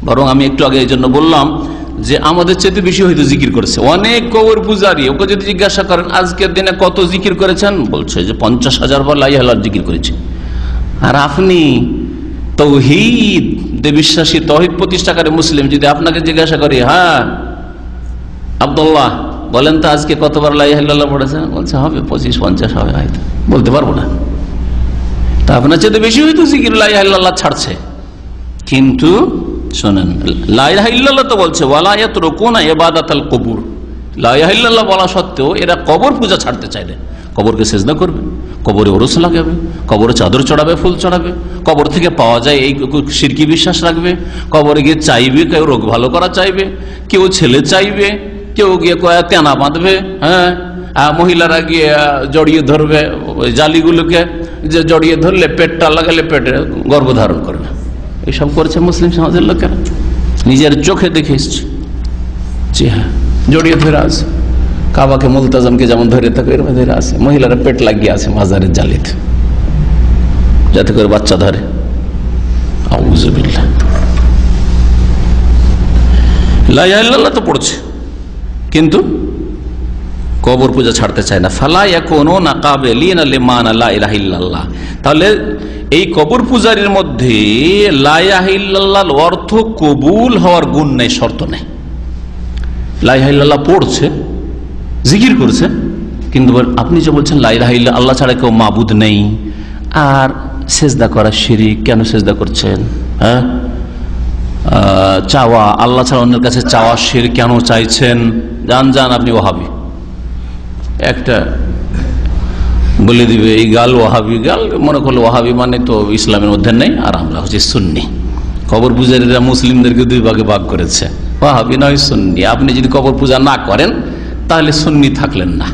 বরং আমি একটু আগে এই জন্য বললাম যে আমাদের চাইতে বেশি হয়তো জিকির করেছে অনেক কবর পূজারী। ওকে যদি জিজ্ঞাসা করেন আজকের দিনে কত জিকির করেছেন, বলছে যে 50,000 বার লা ইলাহা ইল্লাল্লাহ জিকির করেছে। আর আপনি তৌহিদ বিশ্বাসী, তৌহিদ প্রতিষ্ঠাকারী মুসলিম, যদি আপনাকে জিজ্ঞাসা করি, হ্যাঁ আব্দুল্লাহ বলেন তো আজকে কতবার লা ইলাহা ইল্লাল্লাহ পড়েছেন, বলছে হবে 25-50 হবে, হয়তো বলতে পারবো না। তা আপনার চাইতে বেশি হয়তো জিকির লা ইলাহা ইল্লাল্লাহ ছাড়ছে। কিন্তু শোনেন, লা ইলাহা ইল্লাল্লাহ তো বলছে ওয়ালা ইয়াতরুকুনা ইবাদাতাল কুবুর, লা ইলাহা ইল্লাল্লাহ বলা সত্ত্বেও এরা কবর পূজা ছাড়তে চাইলে কবরকে সিজদা করবে, কবরে ওরস লাগাবে, কবরে চাদর চড়াবে, ফুল চড়াবে, কবর থেকে পাওয়া যায় এই শিরকি বিশ্বাস রাখবে, কবরে গিয়ে চাইবে, কেউ রোগ ভালো করা চাইবে, কেউ ছেলে চাইবে, কেউ গিয়ে তেনা বাঁধবে, হ্যাঁ মহিলারা গিয়ে জড়িয়ে ধরবে ওই জালিগুলোকে, যে জড়িয়ে ধরলে পেটটা লাগালে পেটে গর্ভধারণ করবে। এইসব করেছে মুসলিম সমাজের লোকেরা, নিজের চোখে দেখে এসছে। জি হ্যাঁ, জড়িয়ে ধরে আছে, কাবাকে মুলতাজামকে যেমন ধরে থাকে এরকম ধরে আছে, মহিলারা পেট লাগিয়ে আছে মাজারের জালিতে, যাতে করে বাচ্চা ধরে। আউযুবিল্লাহ। লা ইলাহা ইল্লাল্লাহ তো পড়ছে, কিন্তু কবর পূজা ছাড়তে চায় না। ফালা ইয়াকুনুনা কাবিলিনা লিমান লা ইলাহা ইল্লাল্লাহ। তাহলে এই কবর পূজারীর মধ্যে লা ইলাহা ইল্লাল্লাহর অর্থ কবুল হওয়ার গুণ নেই, শর্ত নেই। লা ইলাহা ইল্লাল্লাহ পড়ছে, জিকির করছে, কিন্তু আপনি যে বলছেন লা ইলাহা ইল্লাল্লাহ আল্লাহ ছাড়া কেউ মাবুদ নেই, আর সেজদা করা শিরক, কেন সেজদা করছেন? হ্যাঁ, চাওয়া আল্লাহ ছাড়া অন্যের কাছে চাওয়া শিরক, কেন চাইছেন? জান আপনি ওয়াহাবি। একটা বলে দিবে এই গাল ওয়াহাবি, গাল মনে করলো ওয়াহাবি মানে তো ইসলামের মধ্যে নেই, আর আমরা হচ্ছে সুন্নি। কবর পূজারীরা মুসলিমদেরকে দুই ভাগে ভাগ করেছে, ওয়াহাবি নয় সুন্নি। আপনি যদি কবর পূজা না করেন তাহলে সুন্নি থাকলেন না।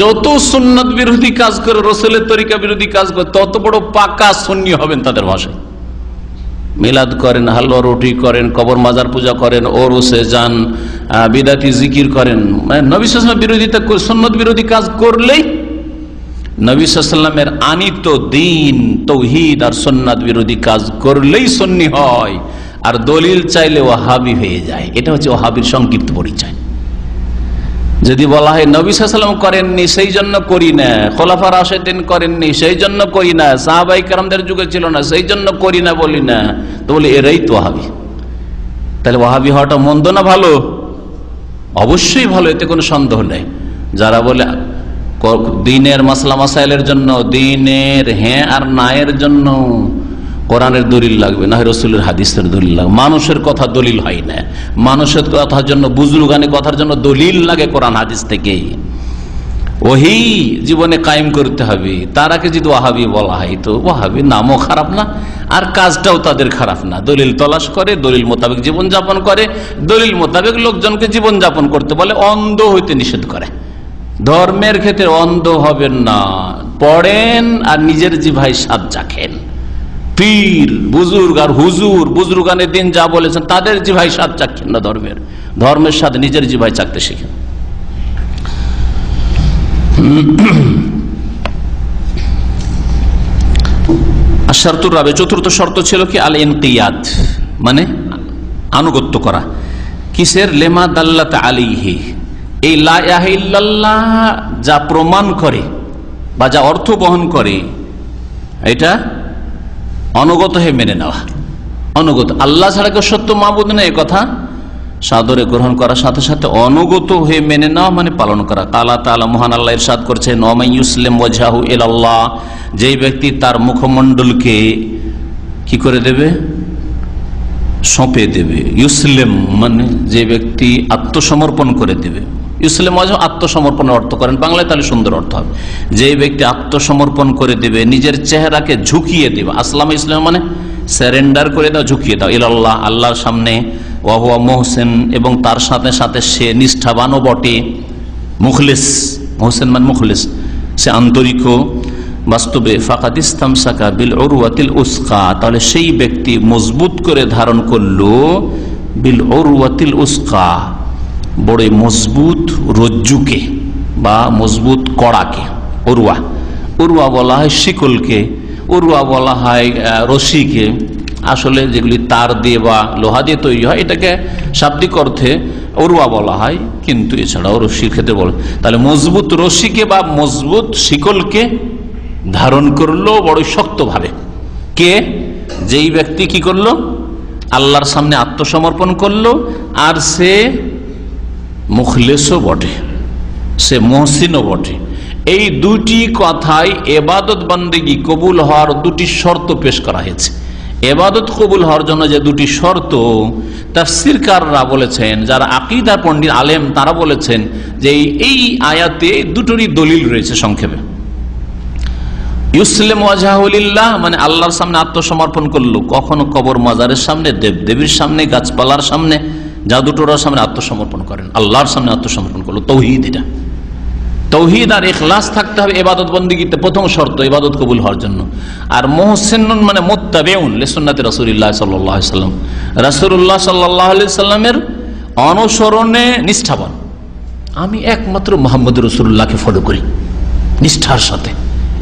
যত সুন্নত বিরোধী কাজ করে, রসুলের তরিকা বিরোধী কাজ করে, তত বড় পাকা সুন্নি হবেন তাদের ভাষায়। মিলাদ করেন, হালুয়া রুটি করেন, কবর মাজার পূজা করেন, ওরসে যান, বিদাতি জিকির করেন, নবী সাল্লাল্লাহু আলাইহি ওয়াসাল্লাম বিরোধিতা, সুন্নত বিরোধী কাজ করলেই নবী সাল্লাল্লাহু আলাইহি ওয়াসাল্লামের আনিত দ্বীন তাওহীদ আর সুন্নাত বিরোধী কাজ করলেই সুন্নি হয়, আর দলিল চাইলে ওয়াহাবি হয়ে যায়। এটা হচ্ছে ওয়াহাবির সংক্ষিপ্ত পরিচয়। যদি বলা হয় নবী সাল্লাল্লাহু আলাইহি ওয়াসাল্লাম করেননি সেই জন্য করি না, খোলাফা রাশিদিন করেননি সেই জন্য করি না, সাহাবায়ে কেরামদের যুগে ছিল না সেই জন্য করি না, বলি না, তো বলি এরাই তো ওয়াহাবি। তাহলে ওয়াহাবি হওয়াটা মন্দ না ভালো? অবশ্যই ভালো, এতে কোনো সন্দেহ নেই। যারা বলে দ্বীনের মাসলা মাসাইলের জন্য, দ্বীনের হ্যাঁ আর না এর জন্য কোরআনের দলিল লাগবে, না হয় রাসূলের হাদিসের দলিল লাগবে। মানুষের কথা দলিল হয় না, মানুষের কথার জন্য, বুজুর্গানি কথার জন্য দলিল লাগে কোরআন হাদিস থেকে। ওহি জীবনে কায়েম করতে হবে। তারাকে যদি ওয়াহাবি বলা হয় তো ওয়াহাবি নামও খারাপ না, আর কাজটাও তাদের খারাপ না। দলিল তলাশ করে, দলিল মোতাবেক জীবনযাপন করে, দলিল মোতাবেক লোকজনকে জীবনযাপন করতে বলে, অন্ধ হইতে নিষেধ করে। ধর্মের ক্ষেত্রে অন্ধ হবেন না, পড়েন আর নিজের জিভায় স্বাদ চাখেন। পীর বুজুর্গ আর হুজুর বুজুর্গানের দিন যা বলেছেন তাদের জিভায় স্বাদ চাখেন না, ধর্মের স্বাদ নিজের জিভায় চাখতে শিখেন। আশারতুর রাবে চতুর্থ শর্ত ছিল কি আল ইনকিয়াদ, মানে আনুগত্য করা। কিসের? লেমা দাল্লাত আলাইহি, এই লা ইলাহা ইল্লাল্লাহ যা প্রমাণ করে বা যা অর্থ বহন করে এটা অনুগত হয়ে মেনে নেওয়া। অনুগত, আল্লাহ ছাড়া কেউ সত্য মাবুদ নেই, কথা সাদরে গ্রহণ করার সাথে সাথে অনুগত হয়ে মেনে নেওয়া মানে পালন করা। কালা তাআলা, মহান আল্লাহ ইরশাদ করছেন, ওয়ামান ইউসলিম ওয়াজহাহু ইলাল্লাহ, যেই ব্যক্তি তার মুখমণ্ডলকে কি করে দেবে? সঁপে দেবে। ইউসলিম মানে যে ব্যক্তি আত্মসমর্পণ করে দেবে। ইসলাম আত্মসমর্পণের অর্থ করেন বাংলায়, তাহলে সুন্দর অর্থ হবে। যে ব্যক্তি আত্মসমর্পণ করে দেবে, নিজের চেহারাকে ঝুঁকিয়ে দেবে। আসলাম ইসলাম মানে সারেন্ডার করে দাও, ঝুঁকিয়ে দাও। ইলাল্লাহ, আল্লাহর সামনে। ওয়াহুয়া মুহসিন, এবং তার সাথে সাথে সে নিষ্ঠাবানও বটে। মুখলিস, মুহসিন মানে মুখলিস, সে আন্তরিক বাস্তবে। ফাকাদ ইসতামসাকা বিল উরওয়াতিল উসকা, তাহলে সেই ব্যক্তি মজবুত করে ধারণ করলো বিল উরওয়াতিল উসকা, বড় মজবুত রজ্জুকে বা মজবুত কড়াকে। উরওয়া, উরওয়া বলা হয় শিকলকে, উরওয়া বলা হয় রশিকে। আসলে যেগুলি তার দিয়ে বা লোহা দিয়ে তৈরি হয় এটাকে শাব্দিক অর্থে উরওয়া বলা হয়, কিন্তু এছাড়াও রশির ক্ষেত্রে বলে। তাহলে মজবুত রশিকে বা মজবুত শিকলকে ধারণ করলো বড় শক্তভাবে। কে? যেই ব্যক্তি কি করলো? আল্লাহর সামনে আত্মসমর্পণ করলো, আর সে মুখলেসও বটে, সে মুহসিনও বটে। এই দুটি কথাই এবাদত বান্দেগি কবুল হওয়ার দুটি শর্ত পেশ করা হয়েছে। এবাদত কবুল হওয়ার জন্য যে দুটি শর্ত, তাফসীরকাররা বলেছেন, যারা আকীদার পণ্ডিত আলেম তারা বলেছেন যে এই আয়াতে দুটোরই দলিল রয়েছে। সংক্ষেপে, ইউসলিম ওয়াজহাহু লিল্লাহ মানে আল্লাহর সামনে আত্মসমর্পণ করলো। কখনো কবর মাজারের সামনে, দেবদেবীর সামনে, গাছপালার সামনে, জাদুটোরার সামনে আত্মসমর্পণ করেন, আল্লাহর সামনে আত্মসমর্পণ করলো। তৌহিদ, এটা তৌহিদ আর ইখলাস থাকতে হবে ইবাদত বন্দেগীতে, প্রথম শর্ত ইবাদত কবুল হওয়ার জন্য। আর মুহসিনুন মানে মুত্তাবিউন লিসুন্নাতি রাসূলিল্লাহ সাল্লাল্লাহু আলাইহি সাল্লাম, রাসূলুল্লাহ সাল্লাল্লাহু আলাইহি সাল্লামের অনুসরণে নিষ্ঠাবান। আমি একমাত্র মুহাম্মদ রাসূলুল্লাহকে ফলো করি নিষ্ঠার সাথে,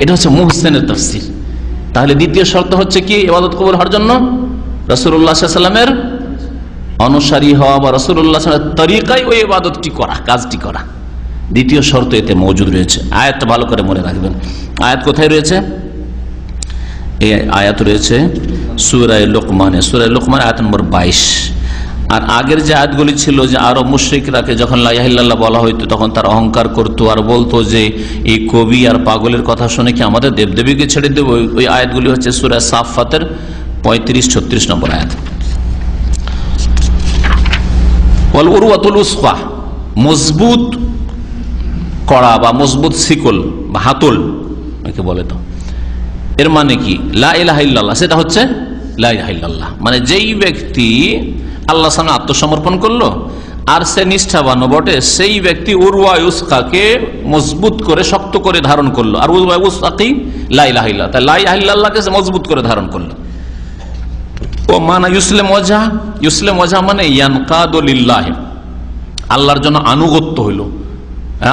এটা হচ্ছে মুহসিনের তাফসীর। তাহলে দ্বিতীয় শর্ত হচ্ছে কি ইবাদত কবুল হওয়ার জন্য? রাসূলুল্লাহ সাল্লাল্লাহু আলাইহি সাল্লামের অনুসারী হওয়া বা রাসূলুল্লাহ সাল্লাল্লাহু আলাইহি তরিকায় ওই ইবাদতটি করা, কাজটি করা। দ্বিতীয় শর্ত এতে মওজুদ রয়েছে। আয়াতটা ভালো করে মনে রাখবেন। আয়াত কোথায় রয়েছে? এই আয়াত রয়েছে সূরা লুকমানে, সূরা লুকমান আয়াত নম্বর 22। আর আগের যে আয়াতগুলি ছিল, যে আরো মুশরিকরাকে যখন লা ইলাহা ইল্লাল্লাহ বলা হইতো তখন তারা অহংকার করতো আর বলতো যে এই কবি আর পাগলের কথা শুনে কি আমাদের দেবদেবীকে ছেড়ে দেব। ওই আয়াতগুলি হচ্ছে সূরা সাফফাতের 35-36 নম্বর আয়াত। ওয়াল উরওয়াতুল উসকা, মজবুত কড়া বা মজবুত শিকল বা হাতল একে বলে। তো এর মানে কি? লা ইলাহা ইল্লাল্লাহ, সেটা হচ্ছে লা ইলাহা ইল্লাল্লাহ মানে যেই ব্যক্তি আল্লাহর সামনে আত্মসমর্পণ করলো আর সে নিষ্ঠাবান বটে, সেই ব্যক্তি উরওয়া উসকাকে মজবুত করে শক্ত করে ধারণ করলো। আর উরওয়া উসকাই লা ইলাহা ইল্লাল্লাহ, তাই লা ইলাহা ইল্লাল্লাহকে সে মজবুত করে ধারণ করলো। ও মানা ইউসলিম ওয়াজহা, ইউসলিম ওয়াজহা মানে ইয়ানকাদু লিল্লাহ, আল্লাহর জন্য আনুগত্য হইল,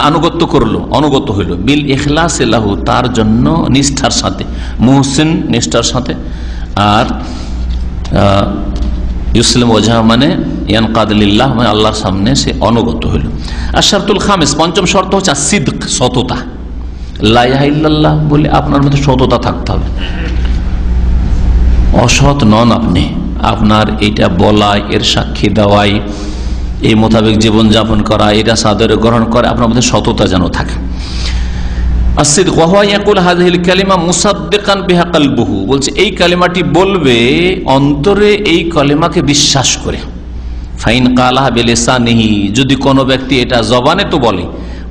আনুগত্য করলো, অনুগত হইল। বিল ইখলাস লাহু, তার জন্য নিষ্ঠার সাথে, মুহসিন নিষ্ঠার সাথে। আর ইউসলিম ওয়াজহা মানে ইয়ানকাদ লিল্লাহ মানে আল্লাহর সামনে সে অনুগত হইল। আর শর্তুল খামিস, পঞ্চম শর্ত হচ্ছে সিদক, সততা। লা ইলাহা ইল্লাল্লাহ বলে আপনার মধ্যে সততা থাকতে হবে। অসৎ নন আপনি, আপনার এটা বলাই, এর সাক্ষী দেওয়াই, এই মোতাবেক জীবনযাপন করা, এটা সাদরে গ্রহণ করে, আপনার মধ্যে সততা যেন থাকে। আসিদক ওয়া হুয়া ইয়াকুল হাযিহিল কালিমা মুসাদ্দিকান বিহা কলবুহু, বলছে এই কালিমাটি বলবে অন্তরে এই কালিমাকে বিশ্বাস করে। ফাইন কালাহা বিলিসানিহি, যদি কোনো ব্যক্তি এটা জবানে তো বলে,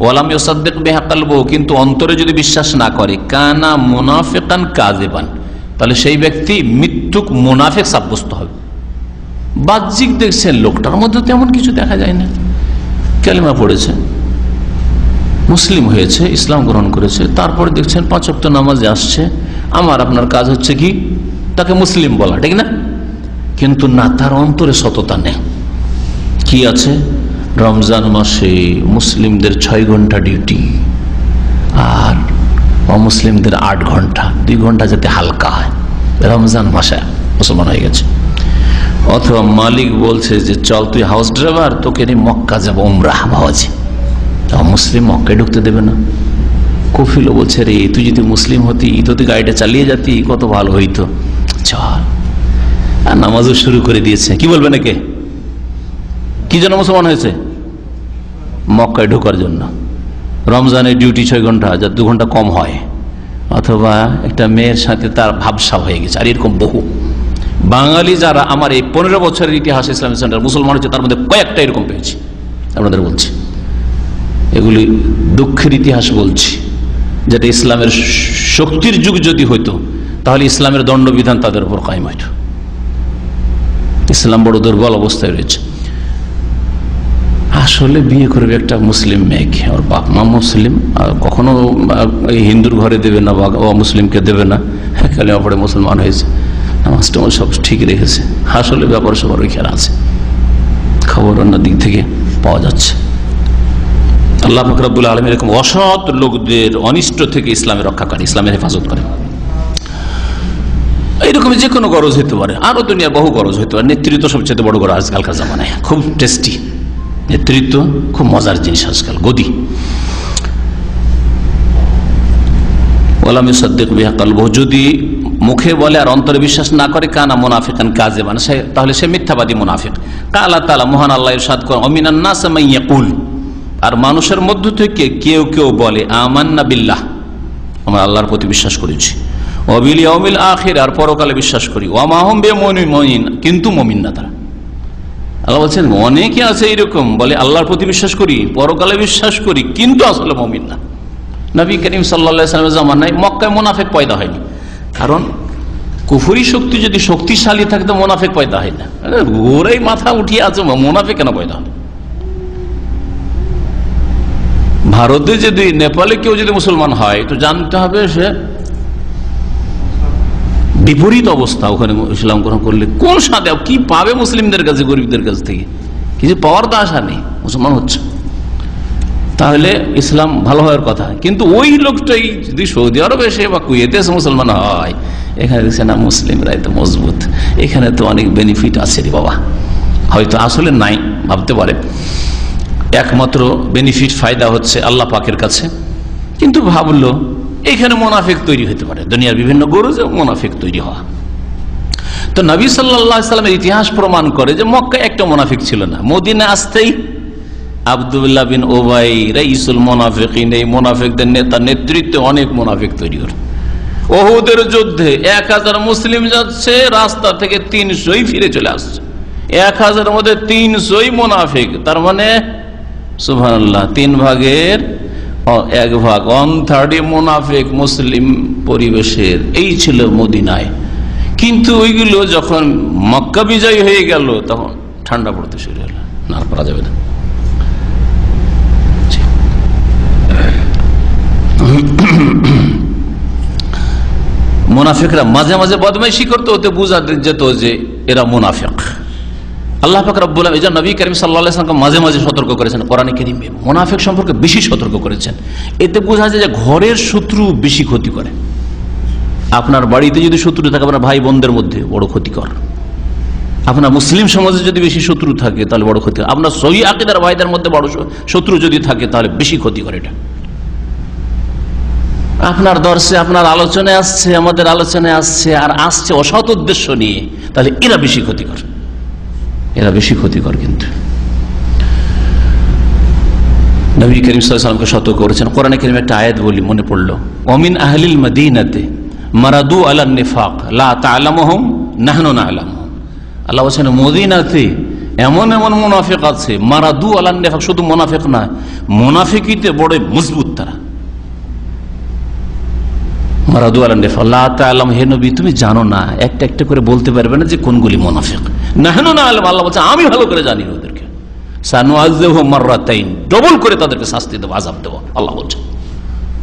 ওয়ালাম ইউসাদ্দিক বিহা কলবুহু, কিন্তু অন্তরে যদি বিশ্বাস না করে, কানা মুনাফিকান কাযিবান, তাহলে সেই ব্যক্তি মিথ্যুক মুনাফিক সাব্যস্ত হবে। বাহ্যিক দেখছেন লোকটার মধ্যে তেমন কিছু দেখা যায় না, কালেমা পড়েছে, মুসলিম হয়েছে, ইসলাম গ্রহণ করেছে, তারপরে দেখছেন 5 ওয়াক্ত নামাজে আসছে, আমার আপনার কাজ হচ্ছে কি তাকে মুসলিম বলা, ঠিক না? কিন্তু না, তার অন্তরে সততা নেই। কি আছে? রমজান মাসে মুসলিমদের 6 ঘন্টা ডিউটি আর অমুসলিমদের 8 ঘন্টা, 2 ঘন্টা যাতে হালকা হয়, রমজান মাসে মুসলমান হয়ে গেছে। অথবা মালিক বলছে যে চল তুই হাউস ড্রাইভার, তোকে নিয়ে মক্কা যাবো উমরাহ বাবাজি, মুসলিম মক্কায় ঢুকতে দেবে না। কফিলও বলছে রে তুই যদি মুসলিম হতি তো তুই গাড়িটা চালিয়ে যাতি, কত ভালো হইতো, চল। আর নামাজও শুরু করে দিয়েছে। কি বলবে নাকি? কি জন্য মুসলমান হয়েছে? মক্কায় ঢোকার জন্য। রমজানের ডিউটি 6 ঘন্টা, যা 2 ঘন্টা কম হয়, অথবা একটা মেয়ের সাথে তার ভাবসা হয়ে গেছে। আর এরকম বহু বাঙালি যারা আমার এই 15 বছরের ইতিহাস ইসলামিক সেন্টার মুসলমান হচ্ছে, তার মধ্যে কয়েকটা এরকম পেয়েছি, আপনাদের বলছি। এগুলি দুঃখের ইতিহাস বলছি, যেটা ইসলামের শক্তির যুগ যদি হইতো তাহলে ইসলামের দণ্ডবিধান তাদের উপর কায়েম হইত। ইসলাম বড় দুর্বল অবস্থায় রয়েছে। আসলে বিয়ে করবে একটা মুসলিম মেয়েকে, ওর বাপ মা মুসলিম, কখনো হিন্দুর ঘরে দেবে না বা মুসলিমকে দেবে না, কালেমা পড়ে মুসলমান হয়েছে, নামাজ টামাজ সব ঠিক রেখেছে, আসলে ব্যাপার সবার ওইখানে আছে, খবর অন্য দিক থেকে পাওয়া যাচ্ছে। আল্লাহ পাক রব্বুল আলামিন এরকম অসৎ লোকদের অনিষ্ট থেকে ইসলামের রক্ষা করে, ইসলামের হেফাজত করে। এইরকম যে কোনো গরজ হইতে পারে, আরো দুনিয়ার বহু গরজ হইতে পারে। নেতৃত্ব সবচেয়ে বড় গরজ আজকালকার জামানায়, খুব টেস্টি নেতৃত্ব, খুব মজার জিনিস আজকাল, গদি। ওয়ালাম ইউসাদ্দিক বিহা কলবুহু, যদি মুখে বলে আর অন্তরে বিশ্বাস না করে, কানা মুনাফিকান কাযিবান, তাহলে সে মিথ্যাবাদী মুনাফিক। আল্লাহ তাআলা মহান আল্লাহ ইরশাদ করেন, ওয়ামিনান নাস মান ইয়াকুল, আর মানুষের মধ্য থেকে কেউ কেউ বলে, আমান্না বিল্লাহ, আমরা আল্লাহর প্রতি বিশ্বাস করেছি, ওয়া বিল ইয়াউমিল আখির, আর পরকালে বিশ্বাস করি, ওয়া মা হুম বিমুমিনিন, কিন্তু মুমিন না তারা। আল্লাহ বলছেন অনেকে আছে এরকম, বলে আল্লাহর প্রতি বিশ্বাস করি, পরকালে বিশ্বাস করি, কিন্তু আসলে মুমিন না। নবী করিম সাল্লাল্লাহু আলাইহি ওয়াসাল্লামের জামানায় মক্কায় মুনাফিক পয়দা হয়নি, কারণ কুফরি শক্তি যদি শক্তিশালী থাকে তো মুনাফিক পয়দা হয় না। ওরাই মাথা উঠিয়ে আছে, মুনাফিক কেন পয়দা হয়? ভারতে যদি, নেপালে কেউ যদি মুসলমান হয় তো জানতে হবে সে বিপরীত অবস্থা, ওখানে ইসলাম গ্রহণ করলে কোন সাথে কি পাবে মুসলিমদের কাছে, গরিবদের কাছ থেকে কিছু পাওয়ার তো আশা নেই, মুসলমান হচ্ছে, তাহলে ইসলাম ভালো হওয়ার কথা। কিন্তু ওই লোকটাই যদি সৌদি আরবে এসে বা কুয়েতে এসে মুসলমান হয়, এখানে দেখছে না মুসলিমরাই তো মজবুত, এখানে তো অনেক বেনিফিট আছে রে বাবা, হয়তো আসলে নাই ভাবতে পারে, একমাত্র বেনিফিট ফায়দা হচ্ছে আল্লাহ পাকের কাছে, কিন্তু ভাবলো এখানে মুনাফিক তৈরি হতে পারে, দুনিয়ার বিভিন্ন গরজে মুনাফিক তৈরি হওয়া। তো নবী সাল্লাল্লাহু আলাইহি সাল্লামের ইতিহাস প্রমাণ করে যে মক্কায় একটা মুনাফিক ছিল না, মদিনা আসতেই আব্দুল্লাহ বিন উবাই রাইসুল মুনাফিকিন, এই মুনাফিকদের নেতা, নেতৃত্বে অনেক মুনাফিক তৈরি হল। উহুদের যুদ্ধে 1000 মুসলিম যাচ্ছে, রাস্তা থেকে 300ই ফিরে চলে আসছে, 1000-এর মধ্যে 300ই মুনাফিক, তার মানে সুবহানাল্লাহ 3 ভাগের 1 ভাগ, 1/3 মুনাফিক মুসলিম পরিবেশের। এই ছিল মদিনায়। কিন্তু ওইগুলো যখন মক্কা বিজয় হয়ে গেল তখন ঠান্ডা পড়তে শুরু হলো, না করা যাবে না। মুনাফিকরা মাঝে মাঝে বদমাইশি করতে, ওতে বোঝা যেত যে এরা মুনাফিক। আল্লাহ পাক রব্বুল আলামিন নবী করিম সাল্লাল্লাহু আলাইহি ওয়াসাল্লাম মাঝে মাঝে সতর্ক করেছেন, কোরআনে কারীমে মুনাফিক সম্পর্কে বেশি সতর্ক করেছেন। এতে বোঝা যায় যে ঘরের শত্রু বেশি ক্ষতি করে। আপনার বাড়িতে যদি শত্রু থাকে, আপনার ভাই বোনদের মধ্যে বড় ক্ষতিকর। আপনার মুসলিম সমাজে যদি বেশি শত্রু থাকে তাহলে বড় ক্ষতি। আপনার সহি আকীদার ভাইদের মধ্যে বড় শত্রু যদি থাকে তাহলে বেশি ক্ষতি করে এটা। আপনার দর্শে, আপনার আলোচনায় আসছে, আমাদের আলোচনায় আসছে, আর আসছে অসৎ উদ্দেশ্য নিয়ে, তাহলে এরা বেশি ক্ষতিকর, এরা বেশি ক্ষতিকর। কিন্তু নবী করিম সাল্লাল্লাহু আলাইহি ওয়াসাল্লামকে সতর্ক করেছেন। কোরআনে কারীমে একটা আয়াত বলি, মনে পড়লো, ওমিন আহলিল মদিনাতে মারাদু আলান নিফাক লা তা'লামুহুম নাহনু না'লামুহুম। আল্লাহ বলেন মদিনাতে এমন এমন মুনাফিক আছে মারাদু আলান নিফাক, শুধু মুনাফিক না, মুনাফিকিতে বড় মজবুত তারা। মারাদু আলান নিফাক লা তাআলাম, হে নবী তুমি জানো না, একটা একটা করে বলতে পারবে না যে কোনগুলি মুনাফিক। নাহনু নাআলাম, আল্লাহ বলছে আমি ভালো করে জানি ওদেরকে। সানুআযযিবুহুম মাররাতাইন, ডবল করে তাদেরকে শাস্তি দেব, আযাব দেব, আল্লাহ বলছে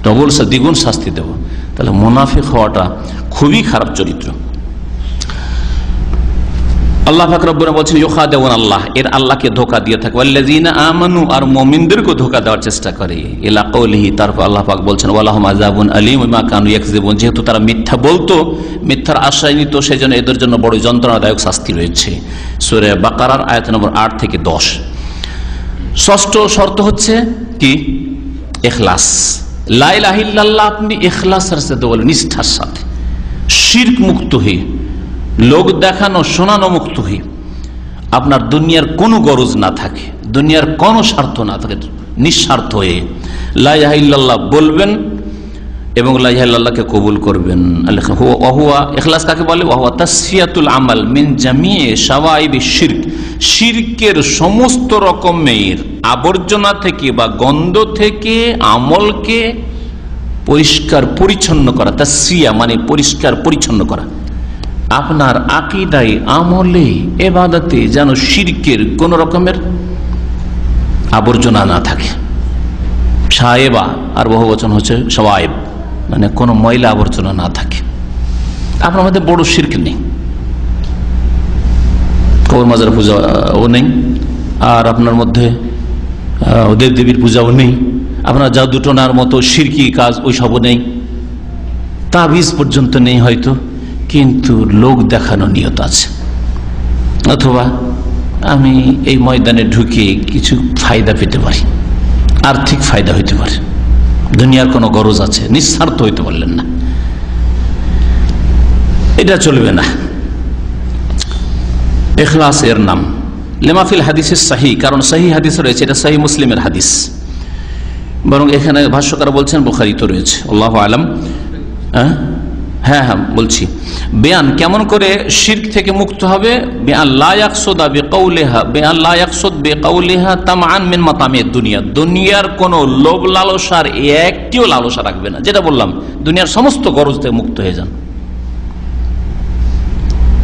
ডবল দ্বিগুণ শাস্তি দেব। তাহলে মুনাফিক হওয়াটা খুবই খারাপ চরিত্র। আল্লাহ পাক রব্বুনা বলছেন ইউখাদিউন আল্লাহ, এর আল্লাহকে ধোঁকা দিয়ে থাকে, ওয়াল্লাযিনা আমানু, আর মুমিনদেরকে ধোঁকা দেওয়ার চেষ্টা করে। ইলা কাউলিহি, তারপর আল্লাহ পাক বলছেন ওয়ালাহুম আযাবুন আলীম বিমা কানু ইয়াকযিবুন, যেহেতু তারা মিথ্যা বলতো, মিথ্যার আশ্রয় নিত, সেজন্য এদের জন্য বড় যন্ত্রণাদায়ক শাস্তি রয়েছে। সূরা বাকারার আয়াত নম্বর 8 থেকে 10। ষষ্ঠ শর্ত হচ্ছে কি? ইখলাস। লা ইলাহা ইল্লাল্লাহ আপনি ইখলাসের সাথে বলেন, নিষ্ঠার সাথে, শিরক মুক্ত হয়ে, লোক দেখানো শোনানো মুক্ত হয়ে, আপনার দুনিয়ার কোনো গরজ না থাকে, দুনিয়ার কোনো স্বার্থ না থাকে, নিঃস্বার্থ হয়ে লা ইলাহা ইল্লাল্লাহ বলবেন এবং লা ইলাহা ইল্লাল্লাহকে কবুল করবেন। ওয়াহুয়া ইখলাস কাকে বলে? ওয়াহুয়া তাসফিয়াতুল আমাল মিন জামিই শাওয়াইবিশ শিরক, শিরকের সমস্ত রকমের আবর্জনা থেকে বা গন্ধ থেকে আমলকে পরিষ্কার পরিচ্ছন্ন করা। তাসফিয়া মানে পরিষ্কার পরিচ্ছন্ন করা। আপনার আকীদায়, আমলে, ইবাদতে যেন শিরকের কোন রকমের আবর্জনা না থাকে। শায়েবা আর বহুবচন হচ্ছে শাওয়াইব, মানে কোনো ময়লা আবর্জনা না থাকে। আপনার মধ্যে বড় শিরক নেই, কবর মাজার পূজাও নেই, আর আপনার মধ্যে দেব দেবীর পূজাও নেই, আপনার জাদুটোনার মতো শিরকি কাজ ওইসবও নেই, তাবিজ পর্যন্ত নেই হয়তো, কিন্তু লোক দেখানো নিয়ত আছে। অথবা আমি এই ময়দানে ঢুকে কিছু ফায়দা পেতে পারি, আর্থিক ফায়দা হইতে পারে, দুনিয়ার কোনো গরজ আছে, নিঃস্বার্থ হইতে পারলেন না, এটা চলবে না। ইখলাস এর নাম লেমাফিল হাদিসের সহি, কারণ সহি হাদিস রয়েছে, এটা সহি মুসলিমের হাদিস, বরং এখানে ভাষ্যকার বলছেন বুখারী তো রয়েছে, আল্লাহু আলাম। হ্যাঁ হ্যাঁ বলছি, বেয়ান কেমন করে শিরক থেকে মুক্ত হবে? বেয়ান লা ইয়াকসুদা বিকাউলিহা, বেয়ান লা ইয়াকসুদ বিকাউলিহা তামআন মিন মাতামিদ দুনিয়া, দুনিয়ার কোন লোভ লালসার একটিও লালসা রাখবে না। যেটা বললাম, দুনিয়ার সমস্ত গরজ থেকে মুক্ত হয়ে যান,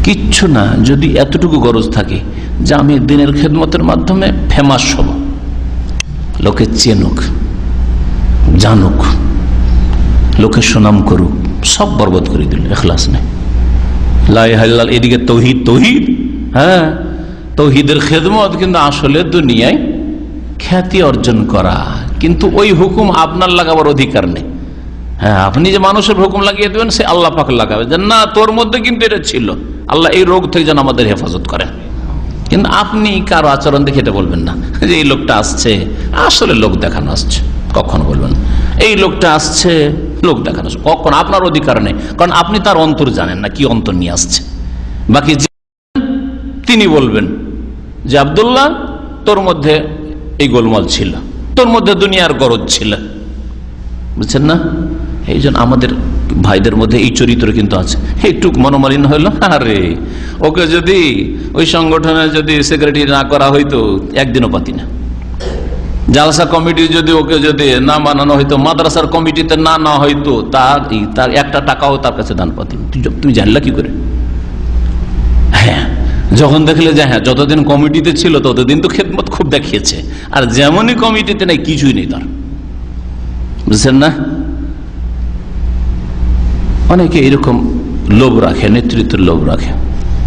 কিচ্ছু না। যদি এতটুকু গরজ থাকে যে আমি দিনের খেদমতের মাধ্যমে ফেমাস হব, লোকে চেনুক, জানুক, লোকে সুনাম করুক, সব বরবাদ করে দিল। ইখলাস নেই, লা ইলাহা ইল্লাল্লাহ, এদিকে তৌহিদ তৌহিদ, হ্যাঁ তৌহিদের খেদমত, কিন্তু আসলে দুনিয়ায় খ্যাতি অর্জন করা, কিন্তু ওই হুকুম আপনার লাগাবার অধিকার নেই। হ্যাঁ, আপনি যে মানুষের হুকুম লাগিয়ে দেবেন, সে আল্লাহ পাক লাগাবে, যে না তোর মধ্যে কিন্তু এটা ছিল, আল্লাহ এই রোগ থেকে যেন আমাদের হেফাজত করেন। কিন্তু আপনি কারো আচরণ দেখে এটা বলবেন না যে এই লোকটা আসছে আসলে লোক দেখানো আসছে, কখনো বলবেন না এই লোকটা আসছে লোক দেখানো, কখন আপনার অধিকার নেই, কারণ আপনি তার অন্তর জানেন না, কি অন্তর নিয়ে আসছে। বাকি তিনি বলবেন যে আব্দুল্লাহ তোর মধ্যে এই গোলমাল ছিল, তোর মধ্যে দুনিয়ার গরজ ছিল, বুঝছেন না? এই জন্য আমাদের ভাইদের মধ্যে এই চরিত্র কিন্তু আছে। একটু মনোমালিন্য হইলো, আরে ওকে যদি ওই সংগঠনে যদি সেক্রেটারি না করা হইতো একদিনও পাতি না, জালসা কমিটি যদি ওকে যদি না বানানো হইতো, মাদ্রাসার কমিটিতে না না হইতো, তার একটা টাকাও তার কাছে দান পাতি। তুমি জানলা কি করে? হ্যাঁ, যখন দেখলে যে হ্যাঁ যতদিন কমিটিতে ছিল ততদিন তো খেদমত খুব দেখিয়েছে, আর যেমনই কমিটিতে নেই কিছুই নেই তার, বুঝছেন না? অনেকে এরকম লোভ রাখে, নেতৃত্বের লোভ রাখে,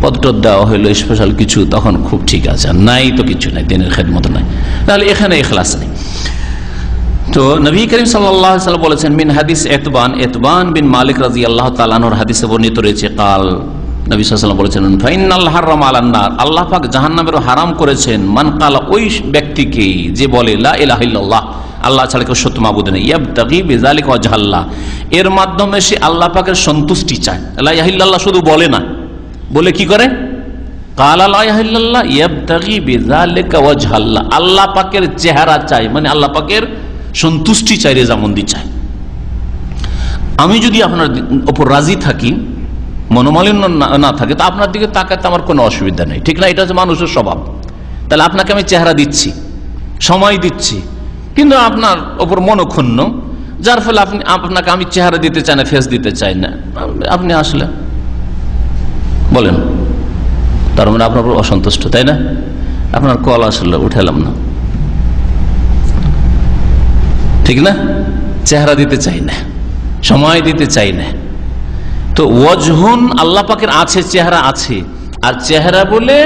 পদটদ দেওয়া হইলো স্পেশাল কিছু, তখন খুব ঠিক আছে, আর নাই তো কিছু নাই, দিনের খেদমত নাই, তাহলে এখানে ইখলাস নেই। তো নবী করিম সাল্লাল্লাহু আলাইহি ওয়াসাল্লাম বলেছেন, মিন হাদিস ইতবান বিন মালিক রাদিয়াল্লাহু তাআলা আনহুর হাদিসে বর্ণিত রয়েছে, কাল নবী সাল্লাল্লাহু আলাইহি ওয়াসাল্লাম বলেছেন, ফাইনাল হারাম আলান নার, আল্লাহ পাক জাহান্নামের হারাম করেছেন, মান কালা, ওই ব্যক্তিকে যে বলে লা ইলাহা ইল্লাল্লাহ, আল্লাহ ছাড়া কেউ সত্য মাবুদ নেই, ইয়াবতাগি বিযালিকা ওয়াজহাল্লাহ, এর মাধ্যমে সে আল্লাহ পাকের সন্তুষ্টি চায়। লা ইলাহা ইল্লাল্লাহ শুধু বলে না, বলে কি করে? কালা লা ইলাহা ইল্লাল্লাহ ইয়াবতাগি বিযালিকা ওয়াজহাল্লাহ, আল্লাহ পাকের চেহারা চায়, মানে আল্লাহ পাকের সন্তুষ্টি চাই, রেজামন্দি চাই। আমি যদি আপনার উপর রাজি থাকি, মনোমালিন্য না থাকে, তো আপনার দিকে তাকাতে আমার কোনো অসুবিধা নেই, ঠিক না? এটা হচ্ছে মানুষের স্বভাব। তাহলে আপনাকে আমি চেহারা দিচ্ছি, সময় দিচ্ছি, কিন্তু আপনার ওপর মনক্ষুণ্ণ, যার ফলে আপনাকে আমি চেহারা দিতে চাই না, ফেস দিতে চাই না। আপনি আসলে বলেন, তার মানে আপনার উপর অসন্তুষ্ট, তাই না? আপনার কল আসলে উঠালাম না, ঠিক না? চেহারা দিতে চাই না, সময় দিতে চাই না। তো ওয়াজহুন আল্লাহ পাকের আছে, চেহারা আছে, আর চেহারা বলে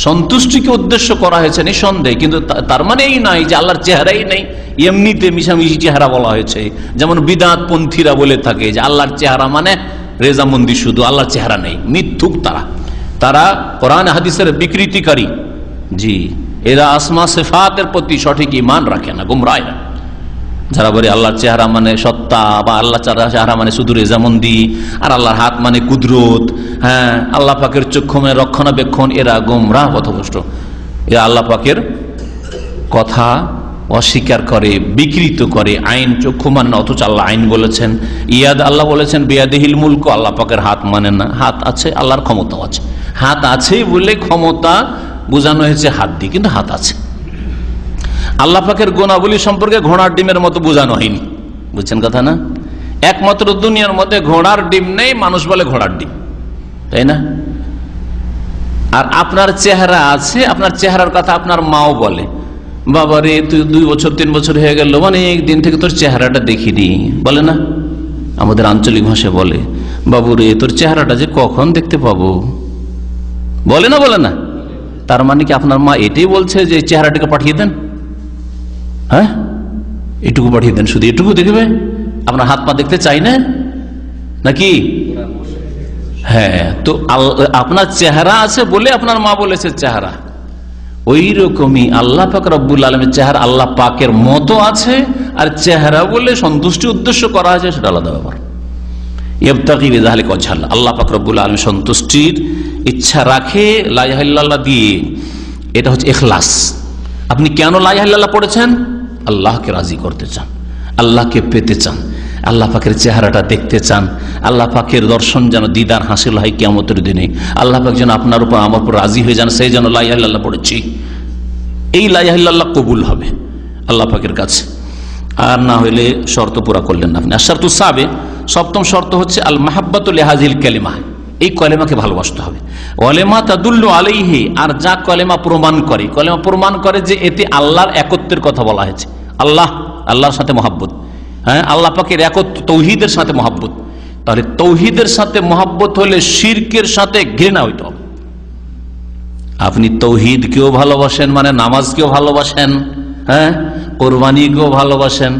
সন্তুষ্টিকে উদ্দেশ্য করা হয়েছে নিঃসন্দেহে, কিন্তু তার মানে এই নয় যে আল্লাহর চেহারাই নেই, এমনিতে মিশামিশি চেহারা বলা হয়েছে। যেমন বিদআত পন্থীরা বলে থাকে যে আল্লাহর চেহারা মানে রেজামন্দি, শুধু আল্লাহর চেহারা নেই। মিথ্যুক তারা কোরআন হাদিসের বিকৃতিকারী। জি, এরা আসমা সিফাতের প্রতি সঠিক ঈমান রাখে না, গুমরাহ। যারা বলে আল্লাহর চেহারা মানে সত্তা, বা আল্লাহর চেহারা মানে শুধু রেজামন্দি, আর আল্লাহর হাত মানে কুদরত, হ্যাঁ, আল্লাহ পাকের চক্ষু মানে রক্ষণাবেক্ষণ, এরা গুমরাহ পথভ্রষ্ট। এরা আল্লাহ পাকের কথা অস্বীকার করে, বিকৃত করে। আইন চক্ষু মানে না, অথচ আল্লাহ আইন বলেছেন। ইয়াদ আল্লাহ বলেছেন বিয়াদিহিল মুলক, আল্লাহ পাকের হাত মানে না। হাত আছে, আল্লাহর ক্ষমতাও আছে। হাত আছে বলে ক্ষমতা বোঝানো হয়েছে হাত দিয়ে, কিন্তু হাত আছে। আল্লাহ পাকের গুণাবলী সম্পর্কে ঘোড়ার ডিমের মতো বোঝানো হয়নি, বুঝছেন কথা না? একমাত্র দুনিয়ার মধ্যে ঘোড়ার ডিম নেই, মানুষ বলে ঘোড়ার ডিম, তাই না? আর আপনার চেহারা আছে, আপনার চেহারার কথা আপনার মাও বলে, বাবা রে তুই 2 বছর 3 বছর হয়ে গেল, অনেক দিন থেকে তোর চেহারাটা দেখিনি, বলে না? আমাদের আঞ্চলিক ভাষায় বলে, বাবু রে তোর চেহারাটা যে কখন দেখতে পাবো, বলে না? বলে না? তার মানে কি আপনার মা এটাই বলছে যে চেহারাটাকে পাঠিয়ে দেন? হ্যাঁ, এটুকু পাঠিয়ে দেন, শুধু এটুকু দেখবে, আপনার হাত পা দেখতে চাই না নাকি? হ্যাঁ, তো আপনার চেহারা আছে বলে আপনার মা বলেছে চেহারা। ওই রকমই আল্লাহ পাক রব্বুল আলামিনের চেহারা আল্লাহ পাকের মতো আছে, আর চেহারা বলে সন্তুষ্টি উদ্দেশ্য করা হয়েছে, সেটা আলাদা ব্যাপার। ইবতাগি বিযালিকা ওয়াজহাল্লাহ, আল্লাহ পাক রব্বুল আলামিন সন্তুষ্টির ইচ্ছা রাখে লা ইলাহা ইল্লাল্লাহ দিয়ে। এটা হচ্ছে ইখলাস। আপনি কেন লা ইলাহা ইল্লাল্লাহ পড়েছেন? আল্লাহকে রাজি করতে চান, আল্লাহকে পেতে চান, আল্লাহ পাকের চেহারাটা দেখতে চান, আল্লাহ পাকের দর্শন যেন দিদার হাসিল হয় কিয়ামতের দিনে, আল্লাহ পাক যেন আপনার উপর আমার উপর রাজি হয়ে যান, সেই জন্য লা ইলাহা ইল্লাল্লাহ পড়েছি। এই লা ইলাহা ইল্লাল্লাহ কবুল হবে আল্লাহ পাকের কাছে, আর না হইলে শর্ত পুরা করলেন না আপনি। আশ-শারতু সাবিক, 7ম শর্ত হচ্ছে আল মাহাব্বাতু লিহাযিল কালিমা, এই কলেমাকে ভালোবাসতে হবে। ওয়ালেমা তাদুল্লু আলাইহি, আর যা কলেমা প্রমাণ করে, কলেমা প্রমাণ করে যে এতে আল্লাহর একত্বের কথা বলা হয়েছে। আল্লাহর সাথে মহাব্বত, হ্যাঁ, আল্লাহ পাকের একত্ব, তৌহিদের সাথে মহাব্বত। তাহলে তৌহিদের সাথে মহাব্বত হলে শিরকের সাথে ঘৃণা হইতে হবে। আপনি তৌহিদকেও ভালোবাসেন, মানে নামাজকেও ভালোবাসেন, হ্যাঁ, কোরবানিকেও ভালোবাসেন,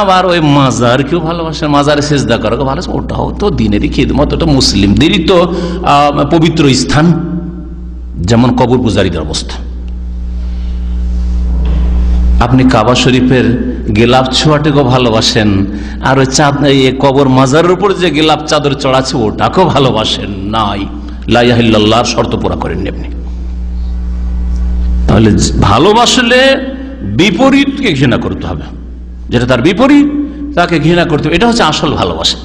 আবার ওই মাজারকেও ভালোবাসেন, মাজারে সিজদা করাকে ভালোবাসেন। ওটাও তো দিনেরই খিদমত, ওটা মুসলিমদেরই তো পবিত্র স্থান, যেমন কবর পূজারীদের অবস্থা। আপনি কাবা শরীফের গেলাপ ছোঁয়াটাকেও ভালোবাসেন, আর ওই কবর মাজারের উপর যে গেলাপ চাদর চড়াচ্ছে ওটাকেও ভালোবাসেন। নাই, লা ইলাহা ইল্লাল্লাহর শর্ত পুরা করেননি আপনি। তাহলে ভালোবাসলে বিপরীতকে ঘৃণা করতে হবে, যেটা তার বিপরীত তাকে ঘৃণা করতে হবে, এটা হচ্ছে আসল ভালোবাসা।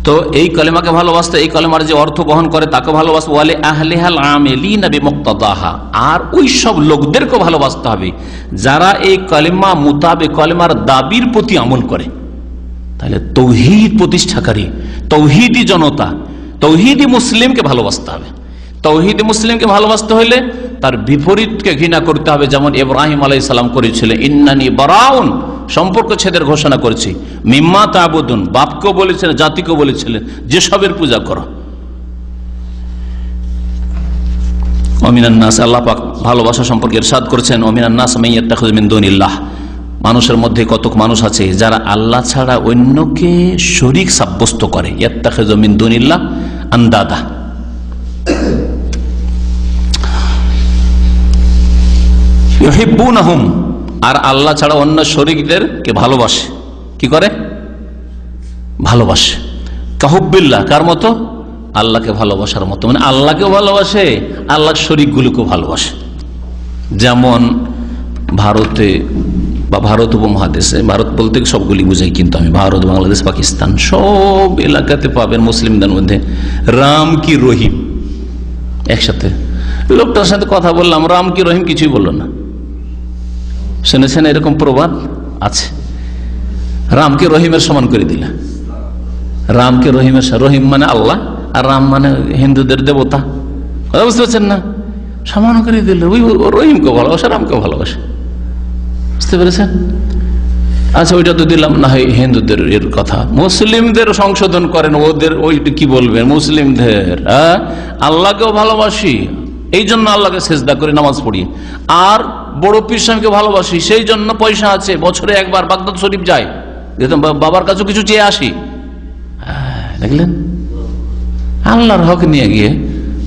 তো এই কলেমাকে ভালোবাসতে, এই কলেমার যে অর্থ বহন করে তাকে ভালোবাসতে, ওয়ালি আহলিহাল আমিলিনা বিমুক্তাদাহা, আর ওই সব লোকদেরকে ভালোবাসতে হবে যারা এই কলেমা মুতাবিক, কলেমার দাবির প্রতি আমল করে। তাহলে তৌহিদ প্রতিষ্ঠাকারী, তৌহিদি জনতা, তৌহিদি মুসলিমকে ভালোবাসতে হবে। তৌহিদি মুসলিমকে ভালোবাসতে হলে তার বিপরীতকে ঘৃণা করতে হবে, যেমন ইব্রাহিম আলাইহিস সালাম করেছিলেন, ইন্নানি বারাউন, সম্পর্ক ছেদের ঘোষণা করেছি, মিম্মা তা'বুদুন, বাপকেও বলেছিলেন, জাতিকেও বলেছিলেন যেসবের পূজা করো। ওয়ামিনান নাস, আল্লাহ পাক ভালোবাসা সম্পর্কে ইরশাদ করেছেন, ওয়ামিনান নাস মান ইয়াত্তাখিযু মিন দুনিল্লাহ, মানুষের মধ্যে কতক মানুষ আছে যারা আল্লাহ ছাড়া অন্যকে শরীক সাব্যস্ত করে। ইয়াত্তাখিযু মিন দুনিল্লাহ আনদাদা, ইউহিব্বুনাহুম, আর আল্লাহ ছাড়া অন্য শরীকদেরকে ভালোবাসে। কি করে? ভালোবাসে। কাহুব্বিল্লাহ, কার মতো? আল্লাহকে ভালোবাসার মতো, মানে আল্লাহকেও ভালোবাসে, আল্লাহর শরীকগুলোকেও ভালোবাসে। যেমন ভারতে বা ভারত উপমহাদেশে, ভারত বলতে সবগুলি বুঝাই, কিন্তু আমি ভারত, বাংলাদেশ, পাকিস্তান সব এলাকাতে পাবেন মুসলিমদের মধ্যে রাম কি রহিম একসাথে, লোকটার সাথে কথা বললাম, রাম কি রহিম কিছুই বললো না। শুনেছেন এরকম প্রবাদ আছে, রামকে রহিমের সমান করে দিলা। রামকে রহিমের, রহিম মানে আল্লাহ আর রাম মানে হিন্দুদের দেবতা, কথা বুঝতে পারছেন না? সমান করে দিল। ওই রহিমকে ভালোবাসে, রামকে ভালোবাসে, বুঝতে পেরেছেন? আচ্ছা, ওইটা তো দিলাম না, হয় হিন্দুদের এর কথা। মুসলিমদের সংশোধন করেন, ওদের ওই কি বলবেন, মুসলিমদের আল্লাহকেও ভালোবাসি, এই জন্য আল্লাহকে সেজদা করে নামাজ পড়ি, আর বড় পীর সাহেবকে ভালোবাসি, সেই জন্য পয়সা আছে, বছরে একবার বাগদাদ শরীফ যায়, বাবার কাছে কিছু চেয়ে আসি। দেখলেন, আল্লাহর হক নিয়ে গিয়ে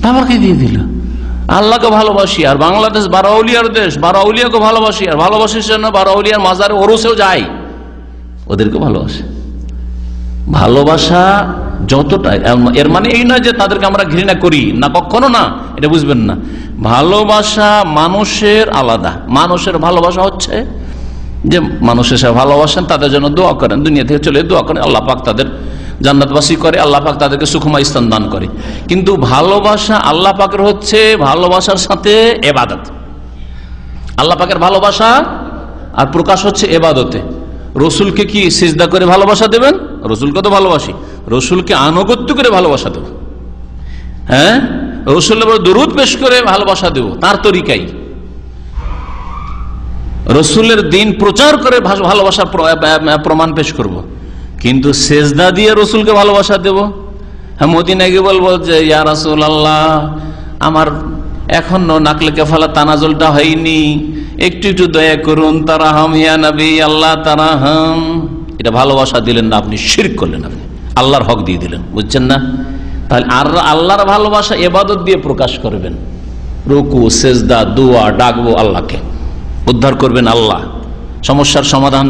বাবাকে দিয়ে দিল। আল্লাহকে ভালোবাসি আর বাংলাদেশ 12 আউলিয়ার দেশ, 12 আউলিয়াকে ভালোবাসি, আর ভালোবাসার জন্য 12 আউলিয়ার মাজারে ওরসেও যাই, ওদেরকে ভালোবাসে। ভালোবাসা যতটা, এর মানে এই নয় যে তাদেরকে আমরা ঘৃণা করি না, কখনো না, এটা বুঝবেন না। ভালোবাসা মানুষের আলাদা। মানুষের ভালোবাসা হচ্ছে যে মানুষ এসে ভালোবাসেন, তাদের জন্য দোয়া করেন, দুনিয়া থেকে চলে দোয়া করেন, আল্লাহ পাক তাদের জান্নাতবাসী করে, আল্লাহ পাক তাদেরকে সুখময় স্থান দান করে। কিন্তু ভালোবাসা আল্লাহ পাকের হচ্ছে ভালোবাসার সাথে ইবাদত। আল্লাহ পাকের ভালোবাসা আর প্রকাশ হচ্ছে ইবাদতে। রসুলকে কি সিজদা করে ভালোবাসা দেবেন? রসুলকে তো ভালোবাসি, রসুলকে আনুগত্য করে ভালোবাসা দেব, হ্যাঁ, রসুলের দরুদ পেশ করে ভালোবাসা দেব তার তরিকাই। রসুলের দিন প্রচার করে ভালোবাসার প্রমাণ পেশ করব, কিন্তু সেজদা দিয়ে রসুলকে ভালোবাসা দেব। হ্যাঁ, মদিনায় গিয়ে বলবো যে ইয়া রাসূলুল্লাহ, আমার এখনো নাকলে কেফালা তানাজুলটা হয়নি, একটু একটু দয়া করুন, তারাহাম ইয়া নবী আল্লাহ তারাহাম। এটা ভালোবাসা দিলেন না, আপনি শিরক করলেন, আপনি আল্লাহর হক দিয়ে দিলেন, বুঝছেন না? তাহলে আর আল্লাহর ভালোবাসা ইবাদত দিয়ে প্রকাশ করবেন, রুকু সেজদা দোয়া, ডাকবো আল্লাহকে, উদ্ধার করবেন আল্লাহ, সমস্যার সমাধান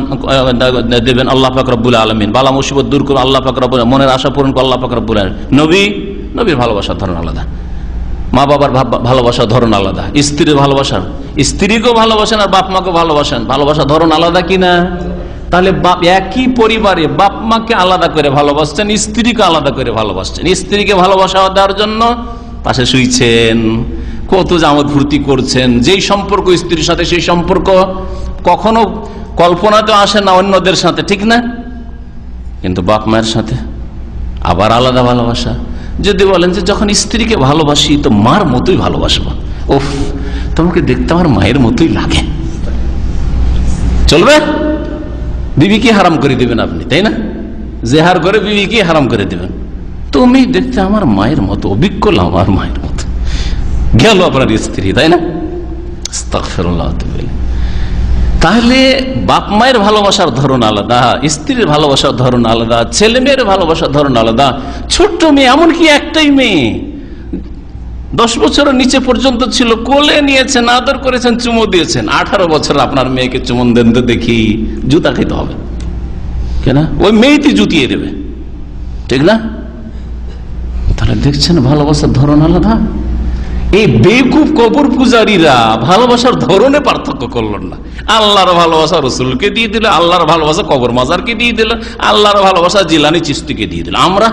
দেবেন আল্লাহ পাক রব্বুল আলামিন, বালা মুসিবত দূর করুন আল্লাহ পাক রব্বুল আলামিন, মনের আশা পূরণ করুন আল্লাহ পাক রব্বুল আলামিন। নবীর ভালোবাসার ধরন আলাদা, মা বাবার ভালোবাসার ধরন আলাদা, স্ত্রীর ভালোবাসা, স্ত্রীকেও ভালোবাসেন আর বাপ মাকেও ভালোবাসেন, ভালোবাসার ধরন আলাদা কিনা? তাহলে একই পরিবারে বাপ মাকে আলাদা করে ভালোবাসছেন, স্ত্রীকে আলাদা করে ভালোবাসছেন। স্ত্রীকে ভালোবাসা দেওয়ার জন্য পাশে শুইছেন, কত জামত ফুর্তি করছেন, যেই সম্পর্ক স্ত্রীর সাথে সেই সম্পর্ক কখনো কল্পনাতে আসে না অন্যদের সাথে, ঠিক না? কিন্তু বাপ মায়ের সাথে আবার আলাদা ভালোবাসা। যদি বলেন যে যখন স্ত্রীকে ভালোবাসি তো মার মতোই ভালোবাসবো, ওফ, তোমাকে দেখতে আমার মায়ের মতোই লাগে, চলবে? বিবিকে হারাম করে দিবেন আপনি, তাই না? জেহার করে বিবিকে হারাম করে দিবেন, তুমি দেখতে আমার মায়ের মতো, অভিজ্ঞ আমার মায়ের মতো, গেল আপনার স্ত্রী, তাই না? আস্তাগফিরুল্লাহ। তাহলে বাপ মায়ের ভালোবাসার ধরন আলাদা, স্ত্রীর ভালোবাসার ধরন আলাদা, ছেলে মেয়ের ভালোবাসার ধরন আলাদা। ছোট্ট মেয়ে, এমনকি একটাই মেয়ে 10 বছরের নিচে পর্যন্ত ছিল, কোলে নিয়েছেন, আদর করেছেন, চুমো দিয়েছেন। 18 বছর আপনার মেয়েকে চুমন দেন তো দেখি, জুতা খেতে হবে কেনা, ওই মেয়েটি জুতিয়ে দেবে, ঠিক না? তাহলে দেখছেন ভালোবাসার ধরন আলাদা। এই বেকুব কবর পূজারীরা ভালোবাসার ধরনে পার্থক্য করলেন না। আল্লাহর ভালোবাসা রসুলকে দিয়ে দিল, আল্লাহর ভালোবাসা কবর মাজারকে দিয়ে দিল, আল্লাহর ভালোবাসা জিলানি চিশতিকে দিয়ে দিল। আমরা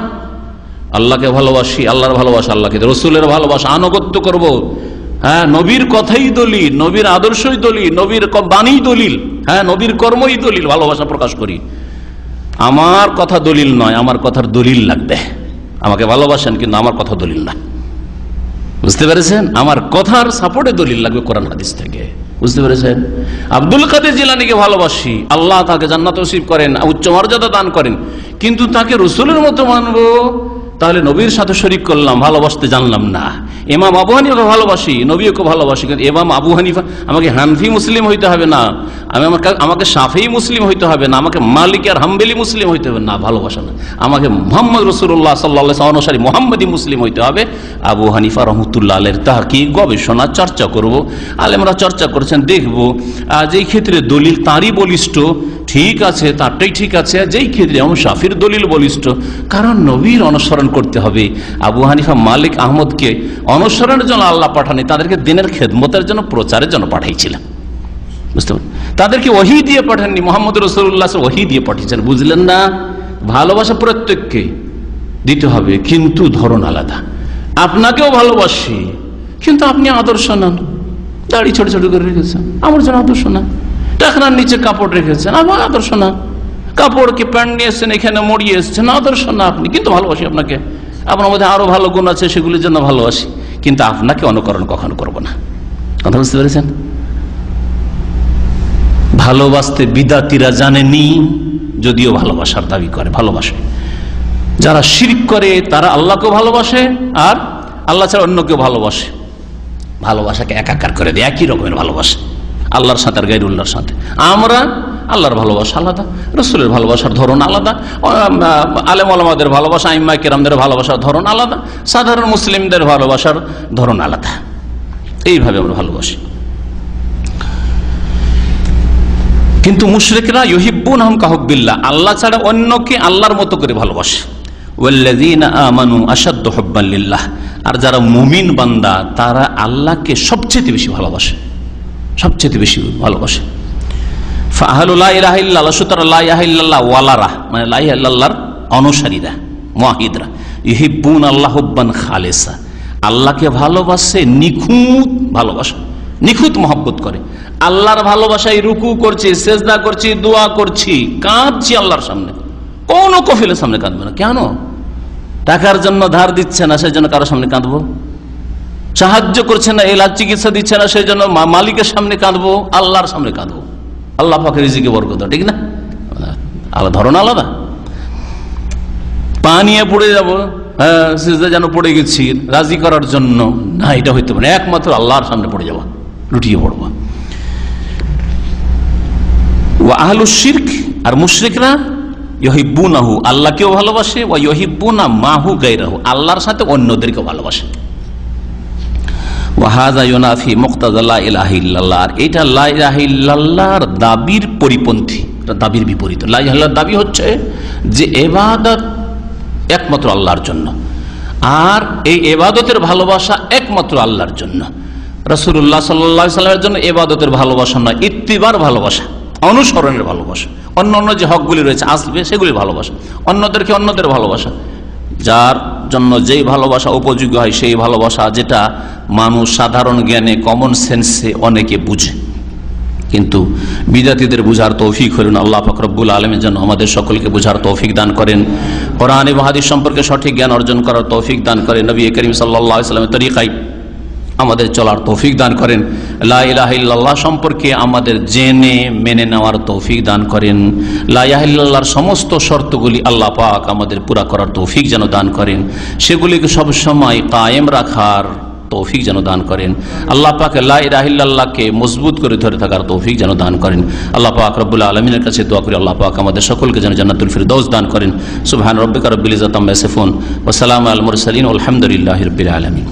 আল্লাহকে ভালোবাসি, আল্লাহর ভালোবাসা আল্লাহকে, রসুলের ভালোবাসা আনুগত্য করব, হ্যাঁ, নবীর কথাই দলিল, নবীর আদর্শই দলিল, নবীর বাণী দলিল, হ্যাঁ, নবীর কর্মই দলিল, ভালোবাসা প্রকাশ করি। আমার কথা দলিল নয়, আমার কথার দলিল লাগবে। আমাকে ভালোবাসেন কিন্তু আমার কথা দলিল না, বুঝতে পেরেছেন? আমার কথার সাপোর্টে দলিল লাগবে কোরআন হাদিস থেকে, বুঝতে পেরেছেন? আব্দুল কাদের জিলানীকে ভালোবাসি, আল্লাহ তাকে জান্নাত নসিব করেন, উচ্চ মর্যাদা দান করেন, কিন্তু তাকে রসুলের মতো মানবো, তাহলে নবীর সাথে শরীক করলাম, ভালোবাসতে জানলাম না। ইমাম আবু হানিফা ভালোবাসি, নবীকে ভালোবাসি, কিন্তু ইমাম আবু হানিফা আমাকে হানফি মুসলিম হইতে হবে না, আমাকে শাফিঈ মুসলিম হইতে হবে না, আমাকে মালিকি আর হাম্বলি মুসলিম হইতে হবে না, ভালোবাসা না। আমাকে মুহাম্মদ রাসূলুল্লাহ সাল্লাল্লাহু আলাইহি ওয়াসাল্লাম অনুসারী মুহাম্মদি মুসলিম হইতে হবে। আবু হানিফা রাহমাতুল্লাহ আলাইহির তাহকিক, গবেষণা, চর্চা করব, আলেমরা চর্চা করেছেন, দেখব যেই ক্ষেত্রে দলিল তারই বলিষ্ঠ, ঠিক আছে, তারটাই ঠিক আছে, যেই ক্ষেত্রে ইমাম শাফির দলিল বলিষ্ঠ, কারণ নবীর অনুসরণ করতে হবে। আবু হানিফা, মালিক, আহমদকে অনুসরণের জন্য আল্লাহ পাঠানি, তাদেরকে দিনের খেদমতের জন্য, প্রচারের জন্য পাঠাইছিলেন, বুঝতে পারেন? তাদেরকে ওহী দিয়ে পাঠাননি, মুহাম্মদ রাসূলুল্লাহ ওহী দিয়ে পাঠিয়েছেন, বুঝলেন না? ভালোবাসা প্রত্যেককে দিতে হবে, কিন্তু ধরন আলাদা। আপনাকেও ভালোবাসি, কিন্তু আপনি আদর্শ নন, দাড়ি ছোট ছোট করে রেখেছেন, আমার জন্য আদর্শ না। টাকনার নিচে কাপড় রেখেছেন, আমার আদর্শ না। কাপড়কে প্যান্ট নিয়ে এসছেন, এখানে মরিয়ে এসছেন, আদর্শ না আপনি। কিন্তু ভালোবাসি আপনাকে, আপনার মধ্যে আরো ভালো গুণ আছে, সেগুলির জন্য ভালোবাসি, কিন্তু আপনাকে অনুকরণ কখনো করবো না। কথা বুঝতে পেরেছেন? ভালোবাসতে বিদাতিরা জানেনি, যদিও ভালোবাসার দাবি করে, ভালোবাসে। যারা শিরক করে তারা আল্লাহকেও ভালোবাসে আর আল্লাহ ছাড়া অন্যকেও ভালোবাসে। ভালোবাসাকে একাকার করে দেয়, একই রকমের ভালোবাসা আল্লাহর সাথে আর গায়রুল্লাহর সাথে। আমরা আল্লাহর ভালোবাসা আলাদা, রসুলের ভালোবাসার ধরন আলাদা, আলেম ওলামাদের ভালোবাসা, আইম্মা কেরামদের ভালোবাসার ধরন আলাদা, সাধারণ মুসলিমদের ভালোবাসার ধরন আলাদা। এইভাবে আমরা ভালোবাসি। কিন্তু মুশরিকরা ইউহিব্বুনহুম কাহুব্বিল্লাহ, আল্লাহ ছাড়া অন্যকে আল্লাহর মতো করে ভালোবাসে। ওয়াল্লাযীনা আমানু আশাদ্দু হুব্বান লিল্লাহ, আর যারা মুমিন বান্দা তারা আল্লাহকে সবচেয়ে বেশি ভালোবাসে, সবচেয়ে বেশি ভালোবাসে। ফাআহলু লা ইলাহা ইল্লাল্লাহ, সুতরাং লা ইলাহা ইল্লাল্লাহ ওয়ালারা, মানে লা ইলাহা ইল্লাল্লাহর অনুসারীরা, মুওয়াহিদরা, ইউহিব্বুনাল্লাহ হুব্বান খালিসা, আল্লাহকে ভালোবাসে নিখুঁত ভালোবাসা, নিখুঁত মহব্বত করে। আল্লাহর ভালোবাসায় রুকু করছি, সেজদা করছি, দোয়া করছি, কাঁদছি আল্লাহর সামনে, কোন কফিলের সামনে কাঁদবে না। কেন? টাকার জন্য ধার দিচ্ছে না, সেই জন্য কারোর সামনে কাঁদবো? সাহায্য করছে না, এলাজ চিকিৎসা দিচ্ছে না, সেই জন্য মালিকের সামনে কাঁদবো? আল্লাহর সামনে কাঁদবো, আল্লাহ পাকের রিজিকে বরকত, ঠিক না? আলাদা ধরন, আলাদা। পা নিয়ে পড়ে যাবো, হ্যাঁ সিজদা যেন পড়ে গেছি রাজি করার জন্য, না, এটা হইতে পারে। একমাত্র আল্লাহর সামনে পড়ে যাওয়া, লুটিয়ে পড়বা। ওয়া আহলুশ শিরক, আর মুশরিকরা ইউহিব্বুনাহু, আল্লাহকেও ভালোবাসে, ওয়া ইউহিব্বুনা মাহু গায়রাহু, আল্লাহর সাথে অন্যদেরকে ভালোবাসে। ওয়া হাযা ইউনাফি মুক্তাদা লা ইলাহা ইল্লাল্লাহ, আর এটা লা ইলাহা ইল্লাল্লাহর দাবির পরিপন্থী, দাবির বিপরীত। লা ইলাহা ইল্লাল্লাহর দাবি হচ্ছে যে ইবাদত একমাত্র আল্লাহর জন্য, আর এই ইবাদতের ভালোবাসা একমাত্র আল্লাহর জন্য। রাসূলুল্লাহ সাল্লাল্লাহু আলাইহি ওয়াসাল্লামের জন্য ইবাদতের ভালোবাসা নয়, ইত্তিবার ভালোবাসা, অনুসরণের ভালোবাসা। অন্য যে হকগুলি রয়েছে আসবে সেগুলির ভালোবাসা, অন্যদেরকে অন্যদের ভালোবাসা, যার জন্য যেই ভালোবাসা উপযোগী হয় সেই ভালোবাসা, যেটা মানুষ সাধারণ জ্ঞানে, কমন সেন্সে অনেকে বুঝে, কিন্তু বিদাতীদের বুঝার তৌফিক হলেন। আল্লাহ পাক রব্বুল আলামিন যেন আমাদের সকলকে বুঝার তৌফিক দান করেন, কোরআন এবং হাদিস সম্পর্কে সঠিক জ্ঞান অর্জন করার তৌফিক দান করেন, নবী করিম সাল্লাল্লাহু আলাইহি ওয়াসাল্লামের তরিকায় আমাদের চলার তৌফিক দান করেন, লা ইলাহা ইল্লাল্লাহ সম্পর্কে আমাদের জেনে মেনে নেওয়ার তৌফিক দান করেন, লা ইলাহা ইল্লাল্লাহর সমস্ত শর্তগুলি আল্লাহ পাক আমাদের পুরা করার তৌফিক যেন দান করেন, সেগুলিকে সবসময় কায়েম রাখার তৌফিক যেন দান করেন। আল্লাহ পাক লা ইলাহা ইল্লাল্লাহকে মজবুত করে ধরে থাকার তৌফিক যেন দান করেন। আল্লাহ পাক রব্বুল আলামিনের কাছে দোয়া করি আল্লাহ পাক আমাদের সকলকে যেন জান্নাতুল ফিরদাউস দান করেন। সুবহান রাব্বিকা রাব্বিল ইজ্জাতি আম্মা ইয়াসিফুন ওয়া সালামুন আলাল মুরসালিন ওয়া আলহামদুলিল্লাহি রাব্বিল আলামিন।